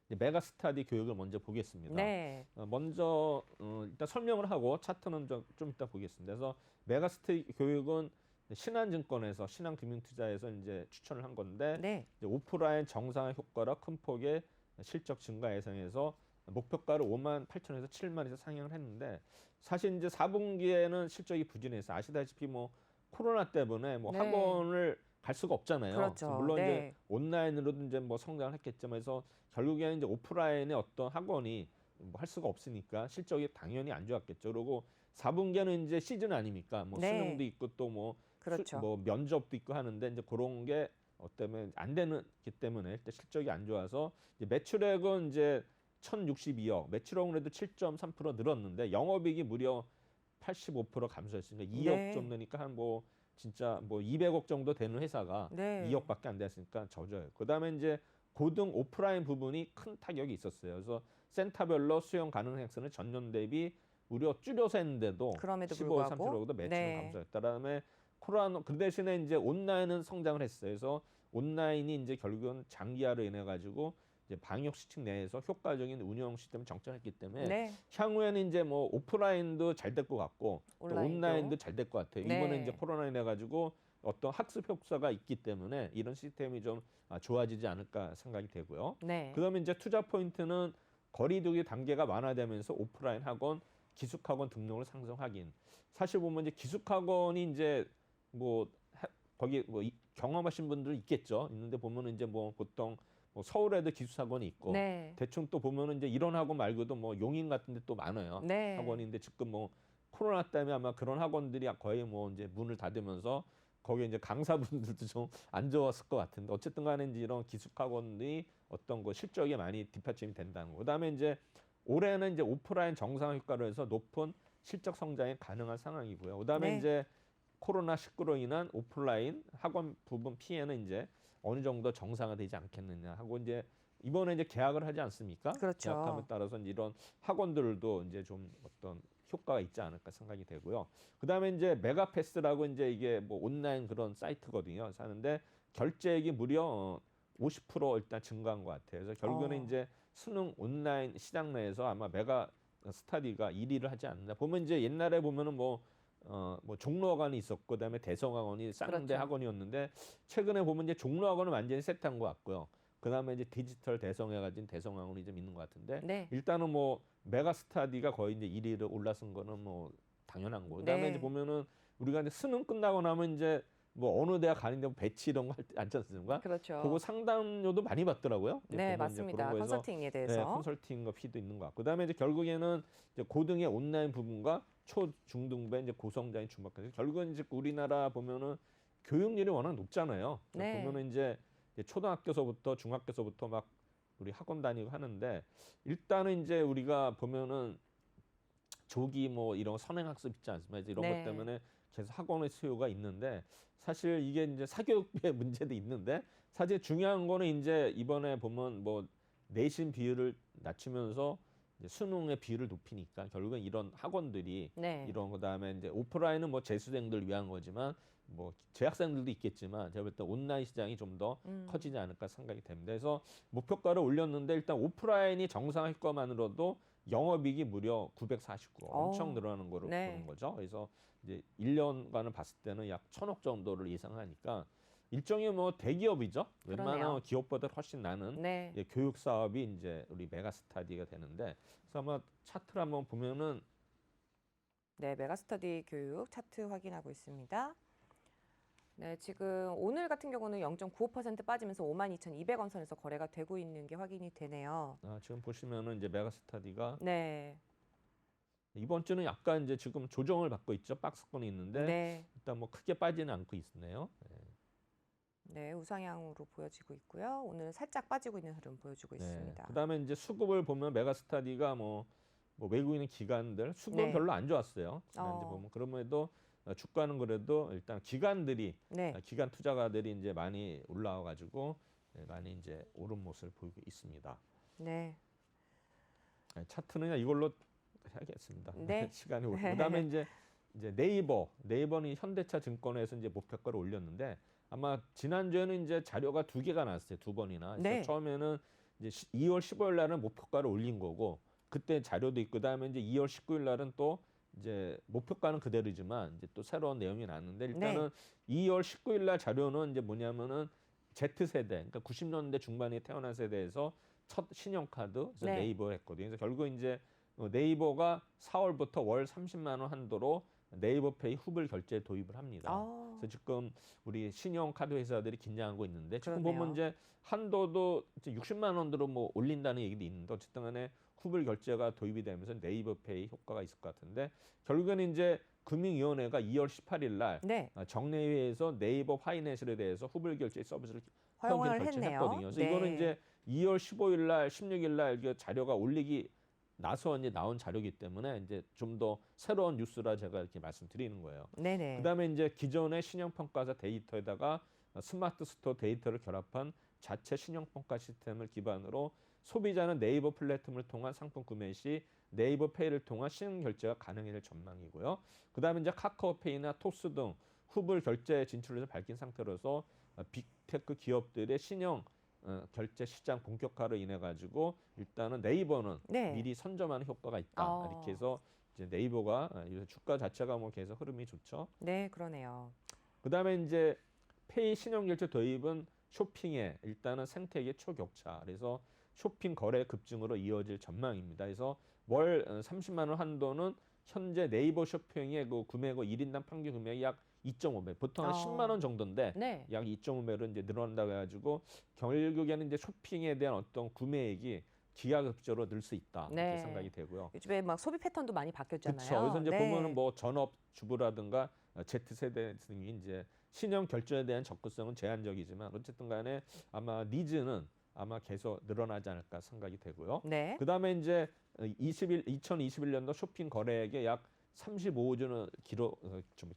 메가스터디 교육을 먼저 보겠습니다. 네. 먼저 일단 설명을 하고 차트는 좀 이따 보겠습니다. 그래서 메가스터디 교육은 신한증권에서 신한금융투자에서 이제 추천을 한 건데 네. 이제 오프라인 정상화 효과라 큰 폭의 실적 증가 예상해서 목표가를 5만 8천에서 7만에서 상향을 했는데, 사실 이제 4분기에는 실적이 부진해서 아시다시피 뭐 코로나 때문에 뭐 네. 학원을 갈 수가 없잖아요. 그렇죠. 그래서 물론 네. 이제 온라인으로도 이제 뭐 성장을 했겠지만, 그래서 결국에는 이제 오프라인의 어떤 학원이 뭐 할 수가 없으니까 실적이 당연히 안 좋았겠죠. 그리고 4분기에는 이제 시즌 아닙니까? 뭐 네. 수능도 있고 또 뭐 그렇죠. 뭐 면접도 있고 하는데 이제 그런 게 때문에 안 되는기 때문에 일단 실적이 안 좋아서 이제 매출액은 이제 1,062억, 매출액은 그래도 7.3% 늘었는데 영업이익이 무려 85% 감소했으니까 2억 네. 정도니까 한 뭐 진짜 뭐 200억 정도 되는 회사가 네. 2억밖에 안 됐으니까 져져요. 그다음에 이제 고등 오프라인 부분이 큰 타격이 있었어요. 그래서 센터별로 수용 가능 획수는 전년 대비 무려 줄여서 했는데도 그럼에도 15, 불구하고 30%도 매출은 네. 감소했다. 그다음에 코로나 그 대신에 이제 온라인은 성장을 했어요. 그래서 온라인이 이제 결국은 장기화로 인해 가지고 이제 방역 수칙 내에서 효과적인 운영 시스템을 정착했기 때문에 네. 향후에는 이제 뭐 오프라인도 잘 될 것 같고 또 온라인도 잘 될 것 같아요. 네. 이번에 이제 코로나 인해 가지고 어떤 학습 효과가 있기 때문에 이런 시스템이 좀 좋아지지 않을까 생각이 되고요. 네. 그다음에 이제 투자 포인트는 거리두기 단계가 완화되면서 오프라인 학원, 기숙학원 등록을 상승하긴. 사실 보면 이제 기숙학원이 이제 뭐 거기 뭐 경험하신 분들 있겠죠. 있는데 보면은 이제 뭐 보통 뭐 서울에도 기숙학원이 있고 네. 대충 또 보면은 이제 이런 학원 말고도 뭐 용인 같은 데 또 많아요. 네. 학원인데 지금 뭐 코로나 때문에 아마 그런 학원들이 거의 뭐 이제 문을 닫으면서 거기에 이제 강사분들도 좀 안 좋았을 것 같은데 어쨌든 간에 이제 이런 기숙학원이 어떤 거 실적에 많이 뒷받침이 된다는 거. 그다음에 이제 올해는 이제 오프라인 정상 효과로 해서 높은 실적 성장이 가능한 상황이고요. 그다음에 네. 이제 코로나19로 인한 오프라인 학원 부분 피해는 이제 어느 정도 정상화되지 않겠느냐 하고 이제 이번에 이제 개학을 하지 않습니까? 그렇죠. 개학함에 따라서 이제 이런 학원들도 이제 좀 어떤 효과가 있지 않을까 생각이 되고요. 그다음에 이제 메가패스라고 이제 이게 뭐 온라인 그런 사이트거든요. 사는데 결제액이 무려 50% 일단 증가한 것 같아요. 그래서 결국에는 어. 이제 수능 온라인 시장 내에서 아마 메가 스터디가 1위를 하지 않나. 보면 이제 옛날에 보면은 뭐 종로학원이 있었고 그다음에 대성학원이 쌍대 그렇죠. 학원이었는데 최근에 보면 이제 종로학원은 완전히 세트한 것 같고요. 그다음에 이제 디지털 대성에 가진 대성학원이 좀 있는 것 같은데 네. 일단은 뭐 메가 스터디가 거의 이제 1위를 올라선 거는 뭐 당연한 거고. 그다음에 네. 이제 보면은 우리가 이제 수능 끝나고 나면 이제 뭐 어느 대학 가는데 뭐 배치 이런 거 할 때 않지 않습니까? 그렇죠. 그거 상담료도 많이 받더라고요. 이제 네, 보면 이제 맞습니다. 그런 거에서 컨설팅에 네, 대해서. 컨설팅과 피도 있는 것 같고. 그다음에 이제 결국에는 이제 고등의 온라인 부분과 초, 중등부의 이제 고성장이 주목해서 결국은 이제 우리나라 보면은 교육률이 워낙 높잖아요. 네. 보면은 이제 초등학교서부터 중학교서부터 막 우리 학원 다니고 하는데 일단은 이제 우리가 보면은 조기 뭐 이런 선행학습 있지 않습니까? 이제 이런 네. 것 때문에 계속 학원의 수요가 있는데 사실 이게 이제 사교육비의 문제도 있는데 사실 중요한 거는 이제 이번에 보면 뭐 내신 비율을 낮추면서 이제 수능의 비율을 높이니까 결국은 이런 학원들이 네. 이런 그다음에 이제 오프라인은 뭐 재수생들 위한 거지만 뭐 재학생들도 있겠지만 제가 볼 때 온라인 시장이 좀 더 커지지 않을까 생각이 됩니다. 그래서 목표가를 올렸는데 일단 오프라인이 정상화 효과만으로도 영업이익이 무려 949억 엄청 늘어나는 거를 네. 보는 거죠. 그래서 이제 1년간을 봤을 때는 약 1,000억 정도를 예상하니까 일종의 뭐 대기업이죠. 그러네요. 웬만한 기업보다 훨씬 나는 네. 예, 교육 사업이 이제 우리 메가스터디가 되는데 그래서 아마 차트를 한번 보면은 네, 메가스터디 교육 차트 확인하고 있습니다. 네, 지금 오늘 같은 경우는 0.95% 빠지면서 52,200원 선에서 거래가 되고 있는 게 확인이 되네요. 지금 보시면은 이제 메가스터디가 네. 이번 주는 약간 이제 지금 조정을 받고 있죠. 박스권이 있는데 네. 일단 뭐 크게 빠지는 않고 있네요. 네, 우상향으로 보여지고 있고요. 오늘 살짝 빠지고 있는 흐름 보여주고 있습니다. 그다음에 이제 수급을 보면 메가스터디가 뭐 외국인 기관들 수급은 네. 별로 안 좋았어요. 지난주 보면 그럼에도 주가는 그래도 일단 기관들이 네. 기관 투자가들이 이제 많이 올라와 가지고 많이 이제 오른 모습을 보이고 있습니다. 네. 차트는 이걸로 하겠습니다. 네. 시간이 오고 그다음에 이제 네이버는 현대차 증권에서 이제 목표가를 올렸는데 아마 지난주에는 이제 자료가 2개가 나왔어요. 2번이나. 그래서 네. 처음에는 이제 2월 15일 날은 목표가를 올린 거고 그때 자료도 있고 그다음에 이제 2월 19일 날은 또 이제 목표가는 그대로지만 이제 또 새로운 내용이 나왔는데 일단은 2월 19일 날 자료는 이제 뭐냐면은 Z세대, 그러니까 90년대 중반에 태어난 세대에서 첫 신용카드 그래서 네. 네이버 했거든요. 그래서 결국 이제 네이버가 4월부터 월 30만 원 한도로 네이버페이 후불 결제 도입을 합니다. 그래서 지금 우리 신용카드 회사들이 긴장하고 있는데 지금 그러네요. 보면 이제 한도도 이제 60만 원으로 뭐 올린다는 얘기도 있는데 어쨌든 간에 후불 결제가 도입이 되면서 네이버페이 효과가 있을 것 같은데 결국에는 이제 금융위원회가 2월 18일 날 네. 정례회에서 네이버 파이낸셜에 대해서 후불 결제 서비스를 허용을 협의를 했네요. 결정했거든요. 그래서 네. 이거는 이제 2월 15일 날, 16일 날 자료가 올리기 나서 이제 나온 자료이기 때문에 이제 좀 더 새로운 뉴스라 제가 이렇게 말씀드리는 거예요. 네네. 그다음에 이제 기존의 신용평가사 데이터에다가 스마트 스토어 데이터를 결합한 자체 신용평가 시스템을 기반으로 소비자는 네이버 플랫폼을 통한 상품 구매 시 네이버 페이를 통한 신용 결제가 가능해질 전망이고요. 그다음에 이제 카카오페이나 토스 등 후불 결제 진출을 밝힌 상태로서 빅테크 기업들의 신용 결제 시장 본격화로 인해 가지고 일단은 네이버는 네. 미리 선점하는 효과가 있다. 이렇게 해서 이제 네이버가 요새 주가 자체가 뭐 계속 흐름이 좋죠. 네, 그러네요. 그다음에 이제 페이 신용 결제 도입은 쇼핑의 일단은 생태계 초격차. 그래서 쇼핑 거래 급증으로 이어질 전망입니다. 그래서 월 30만 원 한도는 현재 네이버 쇼핑의 그 구매고 1인당 평균 금액이 약 2.5배. 보통 한 10만 원 정도인데 네. 약 2.5배로 이제 늘어난다고 해가지고 결국에는 이제 쇼핑에 대한 어떤 구매액이 기하급수로 늘 수 있다 이렇게 네. 생각이 되고요. 요즘에 막 소비 패턴도 많이 바뀌었잖아요. 그렇죠. 그래서 이제 네. 보면은 뭐 전업 주부라든가 Z세대 등이 이제 신용 결제에 대한 접근성은 제한적이지만 어쨌든간에 아마 니즈는 아마 계속 늘어나지 않을까 생각이 되고요. 네. 그다음에 이제 2021년도 쇼핑 거래액의 약 35주는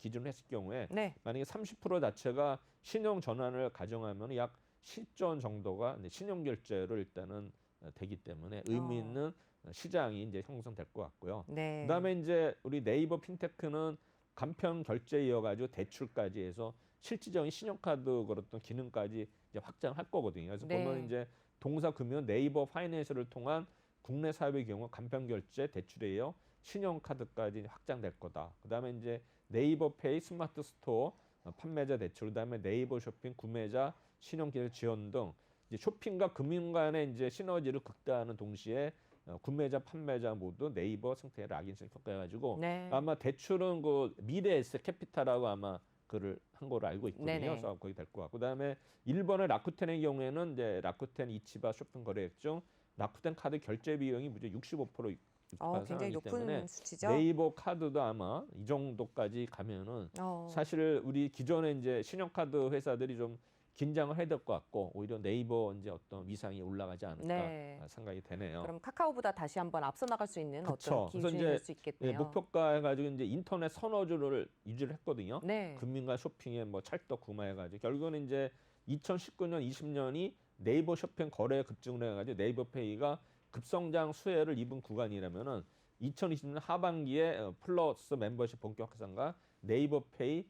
기준을 했을 경우에 네. 만약에 30% 자체가 신용 전환을 가정하면 약 10조 원 정도가 신용 결제로 일단은 되기 때문에 의미 있는 시장이 이제 형성될 것 같고요. 네. 그다음에 이제 우리 네이버 핀테크는 간편 결제 이어가지고 대출까지 해서 실질적인 신용카드 그랬던 기능까지 이제 확장할 거거든요. 그래서 네. 보면 이제 동사금융 네이버 파이낸셜을 통한 국내 사업의 경우 간편 결제 대출에 이어 신용카드까지 확장될 거다. 그다음에 이제 네이버페이 스마트 스토어 판매자 대출, 그다음에 네이버 쇼핑 구매자 신용기술 지원 등 이제 쇼핑과 금융 간의 이제 시너지를 극대화하는 동시에 구매자 판매자 모두 네이버 생태계를 악인성 평가해가지고 네. 아마 대출은 그 미래 에셋 캐피탈하고 아마 그를 한 거로 알고 있거든요. 네네. 그래서 거기 될 것 같고, 그다음에 일본의 라쿠텐의 경우에는 이제 라쿠텐 이치바 쇼핑 거래액 중 라쿠텐 카드 결제 비용이 무려 65% 굉장히 상황이기 높은 때문에 수치죠. 네이버 카드도 아마 이 정도까지 가면은 사실 우리 기존에 이제 신용카드 회사들이 좀 긴장을 해야 될 것 같고 오히려 네이버 이제 어떤 위상이 올라가지 않을까 네. 생각이 되네요. 그럼 카카오보다 다시 한번 앞서 나갈 수 있는 그쵸. 어떤 그래서 기준이 이제 될 수 있겠네요. 목표가 해가지고 이제 인터넷 선호주를 유지를 했거든요. 네. 금융과 쇼핑에 뭐 찰떡 구마해가지고 결국은 이제 2019년, 20년이 네이버 쇼핑 거래 급증을 해가지고 네이버페이가 급성장 수혜를 입은 구간이라면은 2020년 하반기에 플러스 멤버십 본격 확산과 네이버페이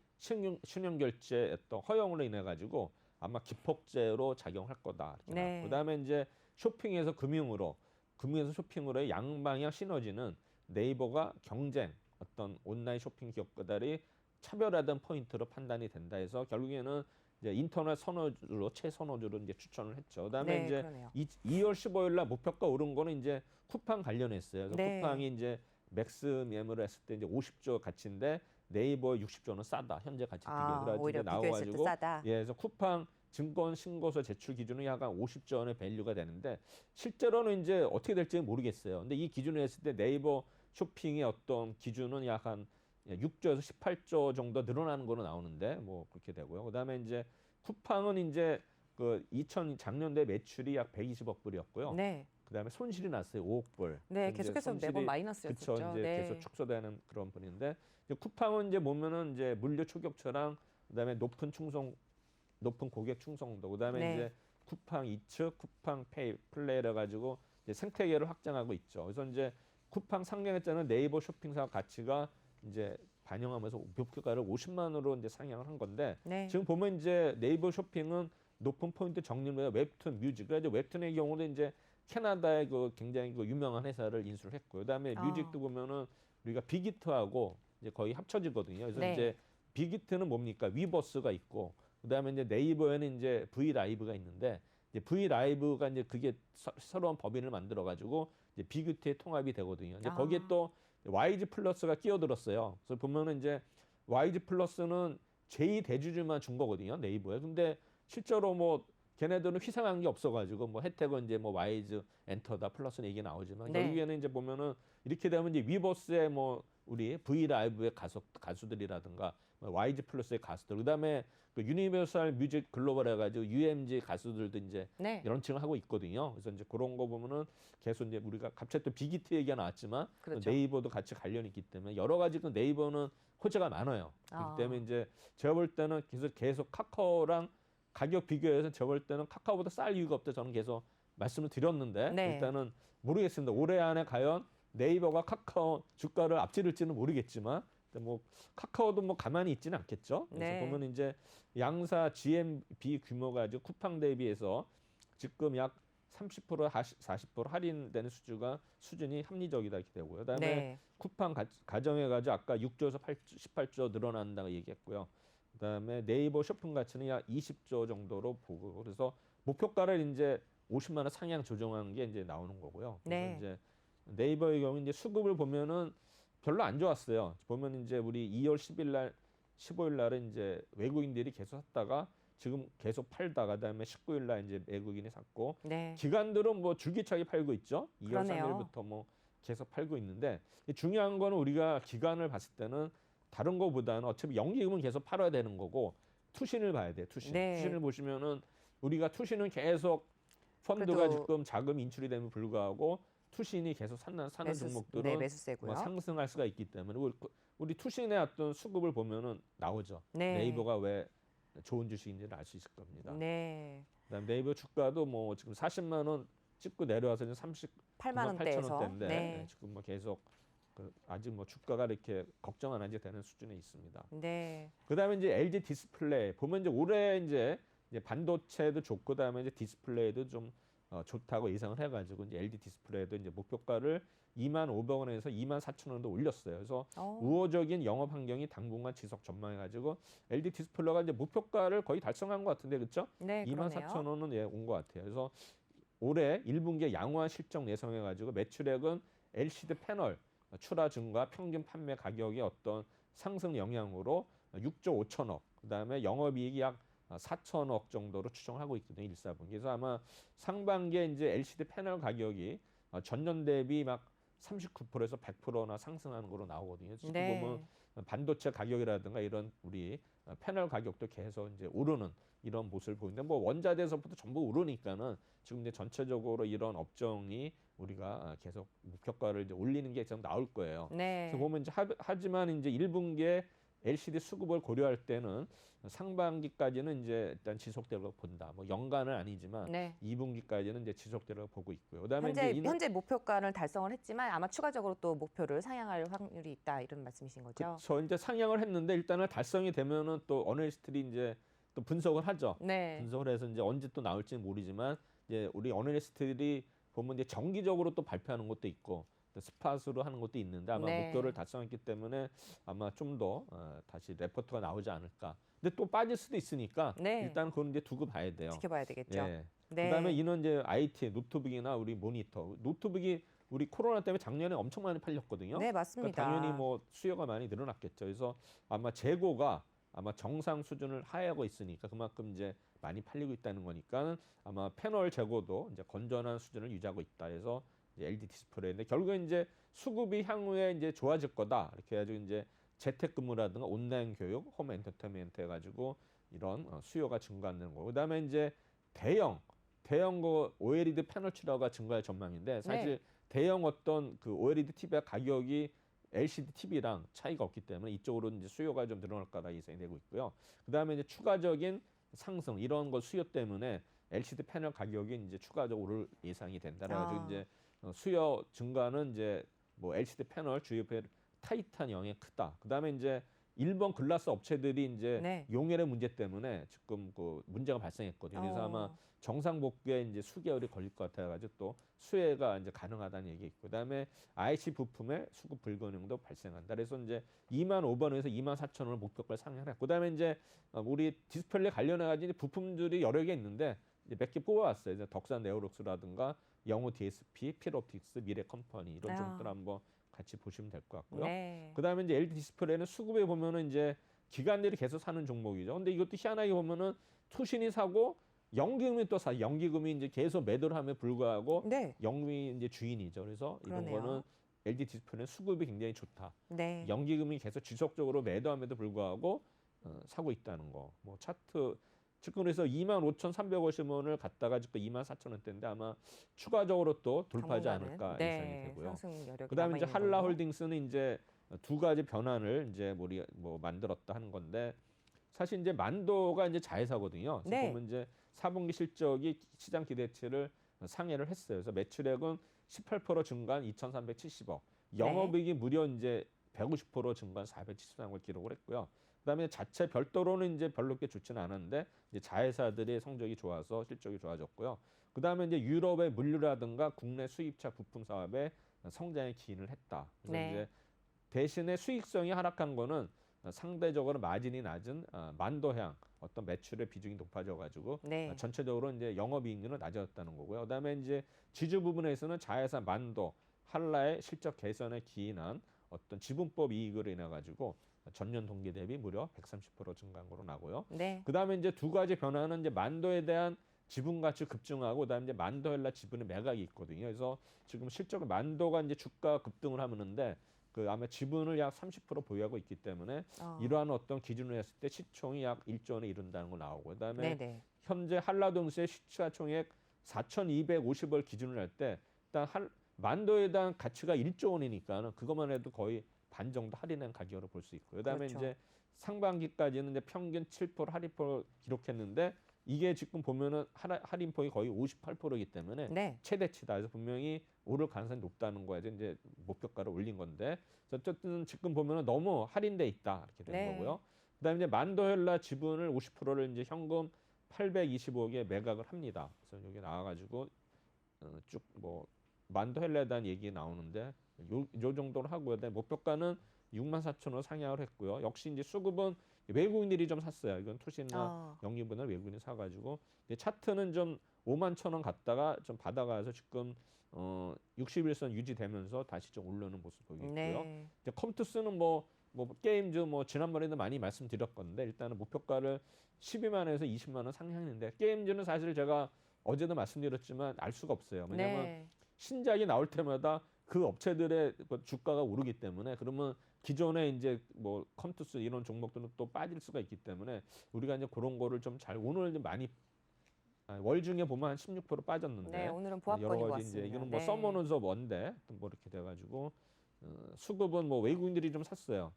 신용결제 어떤 허용으로 인해 가지고 아마 기폭제로 작용할 거다. 이렇게 네. 나왔고. 그다음에 이제 쇼핑에서 금융으로, 금융에서 쇼핑으로의 양방향 시너지는 네이버가 경쟁 어떤 온라인 쇼핑 기업들이 차별화된 포인트로 판단이 된다 해서 결국에는 이제 인터넷 선호주로 최선호주로 이제 추천을 했죠. 그다음에 네, 이제 그러네요. 2월 15일 날 목표가 오른 거는 이제 쿠팡 관련했어요. 그래서 네. 쿠팡이 이제 맥스 매물을 했을 때 이제 50조 가치인데 네이버 60조는 싸다. 현재 가치 비교해. 그래가지고 오히려 이제 비교했을 때 나와가지고 싸다. 예, 그래서 쿠팡 증권 신고서 제출 기준은 약 한 50조 원의 밸류가 되는데 실제로는 이제 어떻게 될지 모르겠어요. 근데 이 기준을 했을 때 네이버 쇼핑의 어떤 기준은 약 한 6조에서 18조 정도 늘어나는 거로 나오는데 뭐 그렇게 되고요. 그다음에 이제 쿠팡은 이제 그 작년도에 매출이 약 120억 불이었고요. 네. 그다음에 손실이 났어요. 5억 불. 네, 이제 계속해서 매번 그쵸, 마이너스였었죠. 이제 네. 계속 축소되는 그런 분인데 이제 쿠팡은 이제 보면은 이제 물류 초격처랑 그다음에 높은 고객 충성도, 그다음에 네. 이제 쿠팡 이츠, 쿠팡 페이, 플레이를 가지고 이제 생태계를 확장하고 있죠. 그래서 이제 쿠팡 상장했자는 네이버 쇼핑 사업 가치가 이제 반영하면서 목표가를 50만 원으로 이제 상향을 한 건데 네. 지금 보면 이제 네이버 쇼핑은 높은 포인트 정리를 웹툰 뮤직, 그래서 웹툰의 경우는 이제 캐나다의 그 굉장히 그 유명한 회사를 인수를 했고요. 그다음에 뮤직도 보면은 우리가 빅히트하고 이제 거의 합쳐지거든요. 그래서 네. 이제 빅히트는 뭡니까? 위버스가 있고 그다음에 이제 네이버에는 이제 V 라이브가 있는데 이제 V 라이브가 이제 그게 새로운 법인을 만들어 가지고 이제 빅히트의 통합이 되거든요. 이제 거기에 또 YG 플러스가 끼어들었어요. 그래서 보면은 이제 YG 플러스는 제2 대주주만 준 거거든요. 네이버에. 근데 실제로 뭐 걔네들은 희생한 게 없어가지고 뭐 혜택은 이제 뭐 와이즈 엔터다 플러스는 얘기 나오지만 네. 결국에는 이제 보면은 이렇게 되면 이제 위버스의 뭐 우리 V 라이브의 가수들이라든가 YG 플러스의 가수들, 그다음에 그 유니버설 뮤직 글로벌 해가지고 UMG 가수들도 이제 네. 런칭을 하고 있거든요. 그래서 이제 그런 거 보면은 계속 이제 우리가 갑자기 또 빅히트 얘기가 나왔지만 그렇죠. 네이버도 같이 관련이 있기 때문에 여러 가지 그 네이버는 호재가 많아요. 그렇기 때문에 이제 제가 볼 때는 계속 카카오랑 가격 비교해서 제가 볼 때는 카카오보다 쌀 이유가 없다 저는 계속 말씀을 드렸는데 네. 일단은 모르겠습니다. 올해 안에 과연 네이버가 카카오 주가를 앞지를지는 모르겠지만 뭐 카카오도 뭐 가만히 있지는 않겠죠. 그래서 네. 보면 이제 양사 GMV 규모가 아주 쿠팡 대비해서 지금 약 30% 40% 할인되는 수준이 합리적이다 이렇게 되고요. 그다음에 네. 쿠팡 가정해 가지고 아까 6조에서 18조 늘어난다고 얘기했고요. 그다음에 네이버 쇼핑 가치는 약 20조 정도로 보고 그래서 목표가를 이제 50만 원 상향 조정한 게 이제 나오는 거고요. 그래서 네. 이제 네이버의 경우 이제 수급을 보면은 별로 안 좋았어요. 보면 이제 우리 2월 10일 날 15일 날은 이제 외국인들이 계속 샀다가 지금 계속 팔다가 그다음에 19일 날 이제 외국인이 샀고 네. 기관들은 뭐 줄기차게 팔고 있죠. 2월 그러네요. 3일부터 뭐 계속 팔고 있는데 중요한 거는 우리가 기관을 봤을 때는 다른 거보다는 어차피 영리금은 계속 팔아야 되는 거고 투신을 봐야 돼. 투신. 네. 투신을 보시면은 우리가 투신은 계속 펀드가 그래도 지금 자금 인출이 되면 불구하고 투신이 계속 사는 네, 종목들은 매수세고요. 상승할 수가 있기 때문에 우리 투신의 어떤 수급을 보면은 나오죠. 네. 네이버가 왜 좋은 주식인지를 알 수 있을 겁니다. 네. 그다음 네이버 주가도 뭐 지금 40만 원 찍고 내려와서 지금 8만 8천 원대에서. 원대인데 네. 지금 뭐 계속 아직 뭐 주가가 이렇게 걱정 안 하게 되는 수준에 있습니다. 네. 그다음에 이제 LG 디스플레이 보면 이제 올해 이제 반도체도 좋고 그다음에 이제 디스플레이도 좀 좋다고 예상을 해가지고 이제 LG 디스플레이도 이제 목표가를 25,000원에서 24,000원도 올렸어요. 그래서 우호적인 영업 환경이 당분간 지속 전망해가지고 LG 디스플레이가 이제 목표가를 거의 달성한 것 같은데 그렇죠? 네, 그러네요. 24,000원은 온 것 같아요. 그래서 올해 1분기에 양호한 실적 예상해가지고 매출액은 LCD 패널 출하 증가, 평균 판매 가격의 어떤 상승 영향으로 6조 5천억, 그다음에 영업이익이 약 4천억 정도로 추정하고 있거든요. 1사분기. 그래서 아마 상반기에 이제 LCD 패널 가격이 전년 대비 막 39%에서 100%나 상승하는 걸로 나오거든요. 지금 네. 보면 반도체 가격이라든가 이런 우리 패널 가격도 계속 이제 오르는 이런 모습을 보이는데 뭐 원자재에서부터 전부 오르니까는 지금 이제 전체적으로 이런 업종이 우리가 계속 목표가를 이제 올리는 게 계속 나올 거예요. 네. 그래서 보면 이제 하지만 이제 1분기에 LCD 수급을 고려할 때는 상반기까지는 이제 일단 지속되려고 본다. 뭐 연간은 아니지만 네. 2분기까지는 이제 지속되려고 보고 있고요. 그다음에 이제 현재 목표가를 달성을 했지만 아마 추가적으로 또 목표를 상향할 확률이 있다 이런 말씀이신 거죠? 저 이제 상향을 했는데 일단은 달성이 되면은 또 어널리스트들이 이제 또 분석을 하죠. 네. 분석을 해서 이제 언제 또 나올지는 모르지만 이제 우리 어널리스트들이 보면 이제 정기적으로 또 발표하는 것도 있고 또 스팟으로 하는 것도 있는데 아마 네. 목표를 달성했기 때문에 아마 좀 더 다시 레포트가 나오지 않을까. 근데 또 빠질 수도 있으니까 네. 일단 그건 이제 두고 봐야 돼요. 지켜봐야 되겠죠. 예. 네. 그다음에 이는 이제 IT 노트북이나 우리 모니터. 노트북이 우리 코로나 때문에 작년에 엄청 많이 팔렸거든요. 네, 맞습니다. 그러니까 당연히 뭐 수요가 많이 늘어났겠죠. 그래서 아마 재고가 아마 정상 수준을 하회하고 있으니까 그만큼 이제 많이 팔리고 있다는 거니까 아마 패널 재고도 이제 건전한 수준을 유지하고 있다 해서 이제 LG 디스플레이인데 결국에 이제 수급이 향후에 이제 좋아질 거다 이렇게 해가지고 이제 재택근무라든가 온라인 교육, 홈 엔터테인먼트 해가지고 이런 수요가 증가하는 거고 그다음에 이제 대형 그 OLED 패널 출하가 증가할 전망인데 사실 네. 대형 어떤 그 OLED TV의 가격이 LCD TV랑 차이가 없기 때문에 이쪽으로 이제 수요가 좀 늘어날 거다 예상이 되고 있고요. 그다음에 이제 추가적인 상승 이런 거 수요 때문에 LCD 패널 가격이 이제 추가적으로 오를 예상이 된다. 그래가지고 이제 수요 증가는 이제 뭐 LCD 패널 주요별 타이탄 영향이 크다. 그다음에 이제 일본 글라스 업체들이 이제 네. 용해의 문제 때문에 지금 그 문제가 발생했거든요. 그래서 아마 정상 복구에 이제 수개월이 걸릴 것 같아가지고 또 수혜가 이제 가능하다는 얘기 있고, 그다음에 IC 부품의 수급 불균형도 발생한다. 그래서 이제 25,000원에서 24,000원을 목표가를 상향했고, 그다음에 이제 우리 디스플레이 관련해가지고 부품들이 여러 개 있는데 몇 개 뽑아왔어요. 이제 덕산 네오록스라든가 영호 DSP, 필옵틱스, 미래 컴퍼니 이런 종들 한번 같이 보시면 될 것 같고요. 네. 그다음에 이제 LG 디스플레이는 수급에 보면은 이제 기관들이 계속 사는 종목이죠. 근데 이것도 희한하게 보면은 투신이 사고 연기금이 또 사. 연기금이 이제 계속 매도를 함에 불구하고 네. 영금이 이제 주인이죠. 그래서 이런 그러네요. 거는 LG 디스플레이는 수급이 굉장히 좋다. 네. 연기금이 계속 지속적으로 매도함에도 불구하고 사고 있다는 거. 뭐 차트 지금 그래서 25,350원을 갔다가 지금 24,000원대인데 아마 추가적으로 또 돌파하지 당분간은, 않을까 네, 예상이 되고요. 상승 여력이 그다음에 이제 남아있는 걸로. 한라홀딩스는 이제 두 가지 변환을 이제 우리 뭐 만들었다 하는 건데 사실 이제 만도가 이제 자회사거든요. 그래서 네. 보면 이제 4분기 실적이 시장 기대치를 상회를 했어요. 그래서 매출액은 18% 증가한 2,370억, 영업이익이 무려 이제 150% 증가한 473억을 기록을 했고요. 그다음에 자체 별도로는 이제 별로 그렇게 좋지는 않았는데 이제 자회사들의 성적이 좋아서 실적이 좋아졌고요. 그다음에 이제 유럽의 물류라든가 국내 수입차 부품 사업에 성장에 기인을 했다. 그래서 네. 이제 대신에 수익성이 하락한 거는 상대적으로 마진이 낮은 만도향 어떤 매출의 비중이 높아져가지고 네. 전체적으로 이제 영업이익률은 낮아졌다는 거고요. 그다음에 이제 지주 부분에서는 자회사 만도 한라의 실적 개선에 기인한 어떤 지분법 이익으로 인해 가지고 전년 동기 대비 무려 130% 증가한 거로 나고요. 네. 그다음에 이제 두 가지 변화는 이제 만도에 대한 지분 가치 급증하고 그다음에 이제 만도헬라 지분의 매각이 있거든요. 그래서 지금 실적은 만도가 이제 주가 급등을 하는데 그 아마 지분을 약 30% 보유하고 있기 때문에 이러한 어떤 기준으로 했을 때 시총이 약 1조 원에 이른다는 거 나오고 그다음에 네네. 현재 한라동스의 시가총액 4,250을 기준으로 할 때 일단 만도에 대한 가치가 1조 원이니까는 그것만 해도 거의 반 정도 할인한 가격으로 볼 수 있고요. 그다음에 그렇죠. 이제 상반기까지는 이제 평균 7% 할인폭을 기록했는데 이게 지금 보면은 할인폭이 거의 58%이기 때문에 네. 최대치다. 그래서 분명히 오를 가능성이 높다는 거에 이제 목표가를 올린 건데 어쨌든 지금 보면은 너무 할인돼 있다 이렇게 된 네. 거고요. 그다음에 이제 만도헬라 지분을 50%를 이제 현금 825억에 매각을 합니다. 그래서 여기 나와가지고 쭉 뭐 만도헬라에 대한 얘기 나오는데 요 정도로 하고요. 그다음에 목표가는 64,000원 상향을 했고요. 역시 이제 수급은 외국인들이 좀 샀어요. 이건 투신이나 영리분을 외국인이 사가지고 차트는 좀 51,000원 갔다가 좀 받아가서 지금 60일선 유지되면서 다시 좀 오르는 모습 보이고요. 네. 이제 컴투스는 뭐 게임즈 뭐 지난번에도 많이 말씀드렸건데 일단은 목표가를 12만 원에서 20만 원 상향했는데 게임즈는 사실 제가 어제도 말씀드렸지만 알 수가 없어요. 왜냐하면 네. 신작이 나올 때마다 그 업체들의 그 주가가 오르기 때문에 그러면 기존에 이제 뭐 컴투스 이런 종목들은 또 빠질 수가 있기 때문에 우리가 이제 그런 거를 좀 잘 오늘 좀 많이 월 중에 보면 한 16% 빠졌는데 네, 오늘은 여러 보합권이고 가지 이제 왔습니다. 이거는 뭐 네. 서머너즈 오브 원데 뭐 이렇게 돼가지고 수급은 뭐 외국인들이 좀 샀어요.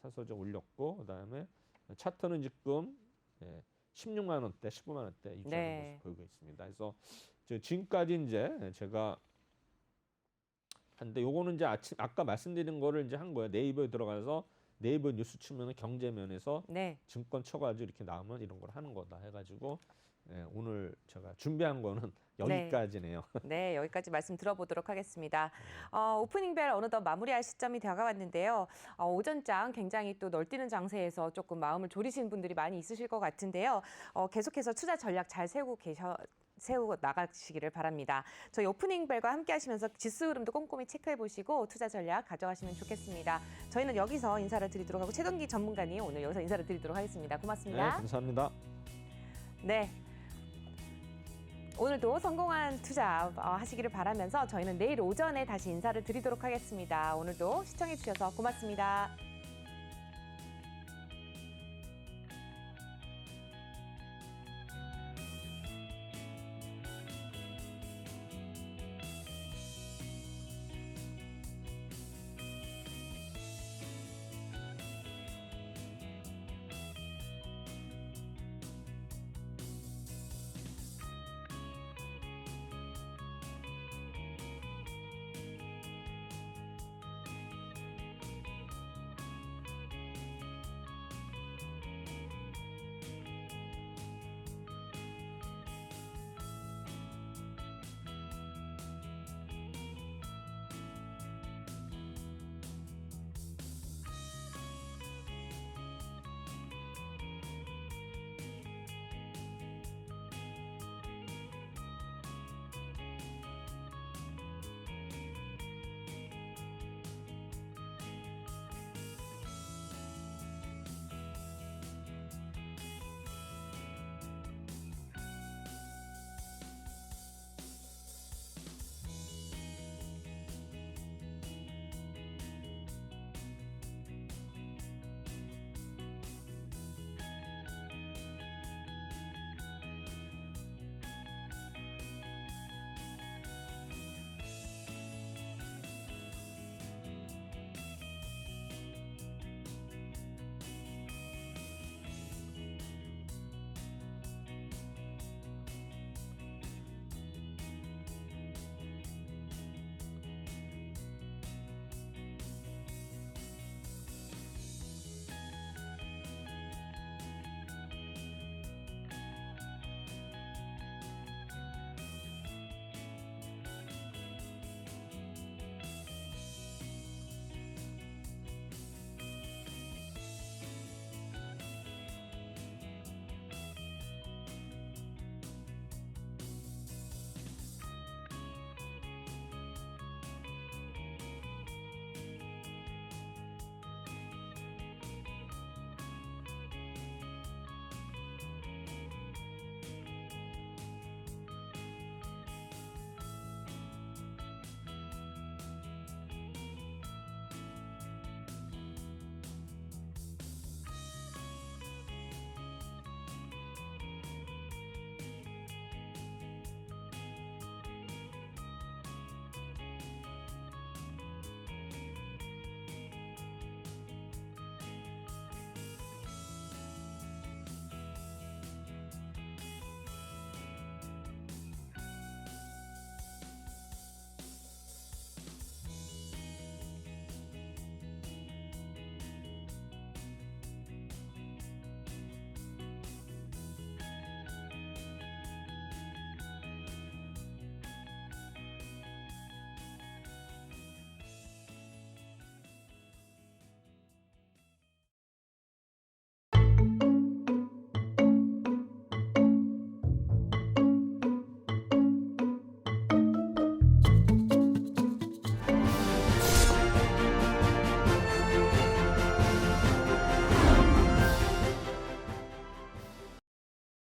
사서 좀 올렸고 그다음에 차트는 지금 16만 원대, 15만 원대 유지하는 네. 모습 보이고 있습니다. 그래서 지금까지 이제 제가 한데 요거는 이제 아까 말씀드린 거를 이제 한 거예요. 네이버에 들어가서 네이버 뉴스 치면은 경제면에서 네. 증권 쳐가지고 이렇게 나오면 이런 걸 하는 거다 해가지고 오늘 제가 준비한 거는 여기까지네요. 네, 여기까지 말씀 들어보도록 하겠습니다. 오프닝벨 어느덧 마무리할 시점이 다가왔는데요. 오전장 굉장히 또 널뛰는 장세에서 조금 마음을 졸이시는 분들이 많이 있으실 것 같은데요. 계속해서 투자 전략 잘 세우고 나가시기를 바랍니다. 저희 오프닝벨과 함께 하시면서 지수 흐름도 꼼꼼히 체크해 보시고 투자 전략 가져가시면 좋겠습니다. 저희는 여기서 인사를 드리도록 하고 최동기 전문가님 오늘 여기서 인사를 드리도록 하겠습니다. 네, 고맙습니다. 감사합니다. 네. 오늘도 성공한 투자 하시기를 바라면서 저희는 내일 오전에 다시 인사를 드리도록 하겠습니다. 오늘도 시청해 주셔서 고맙습니다.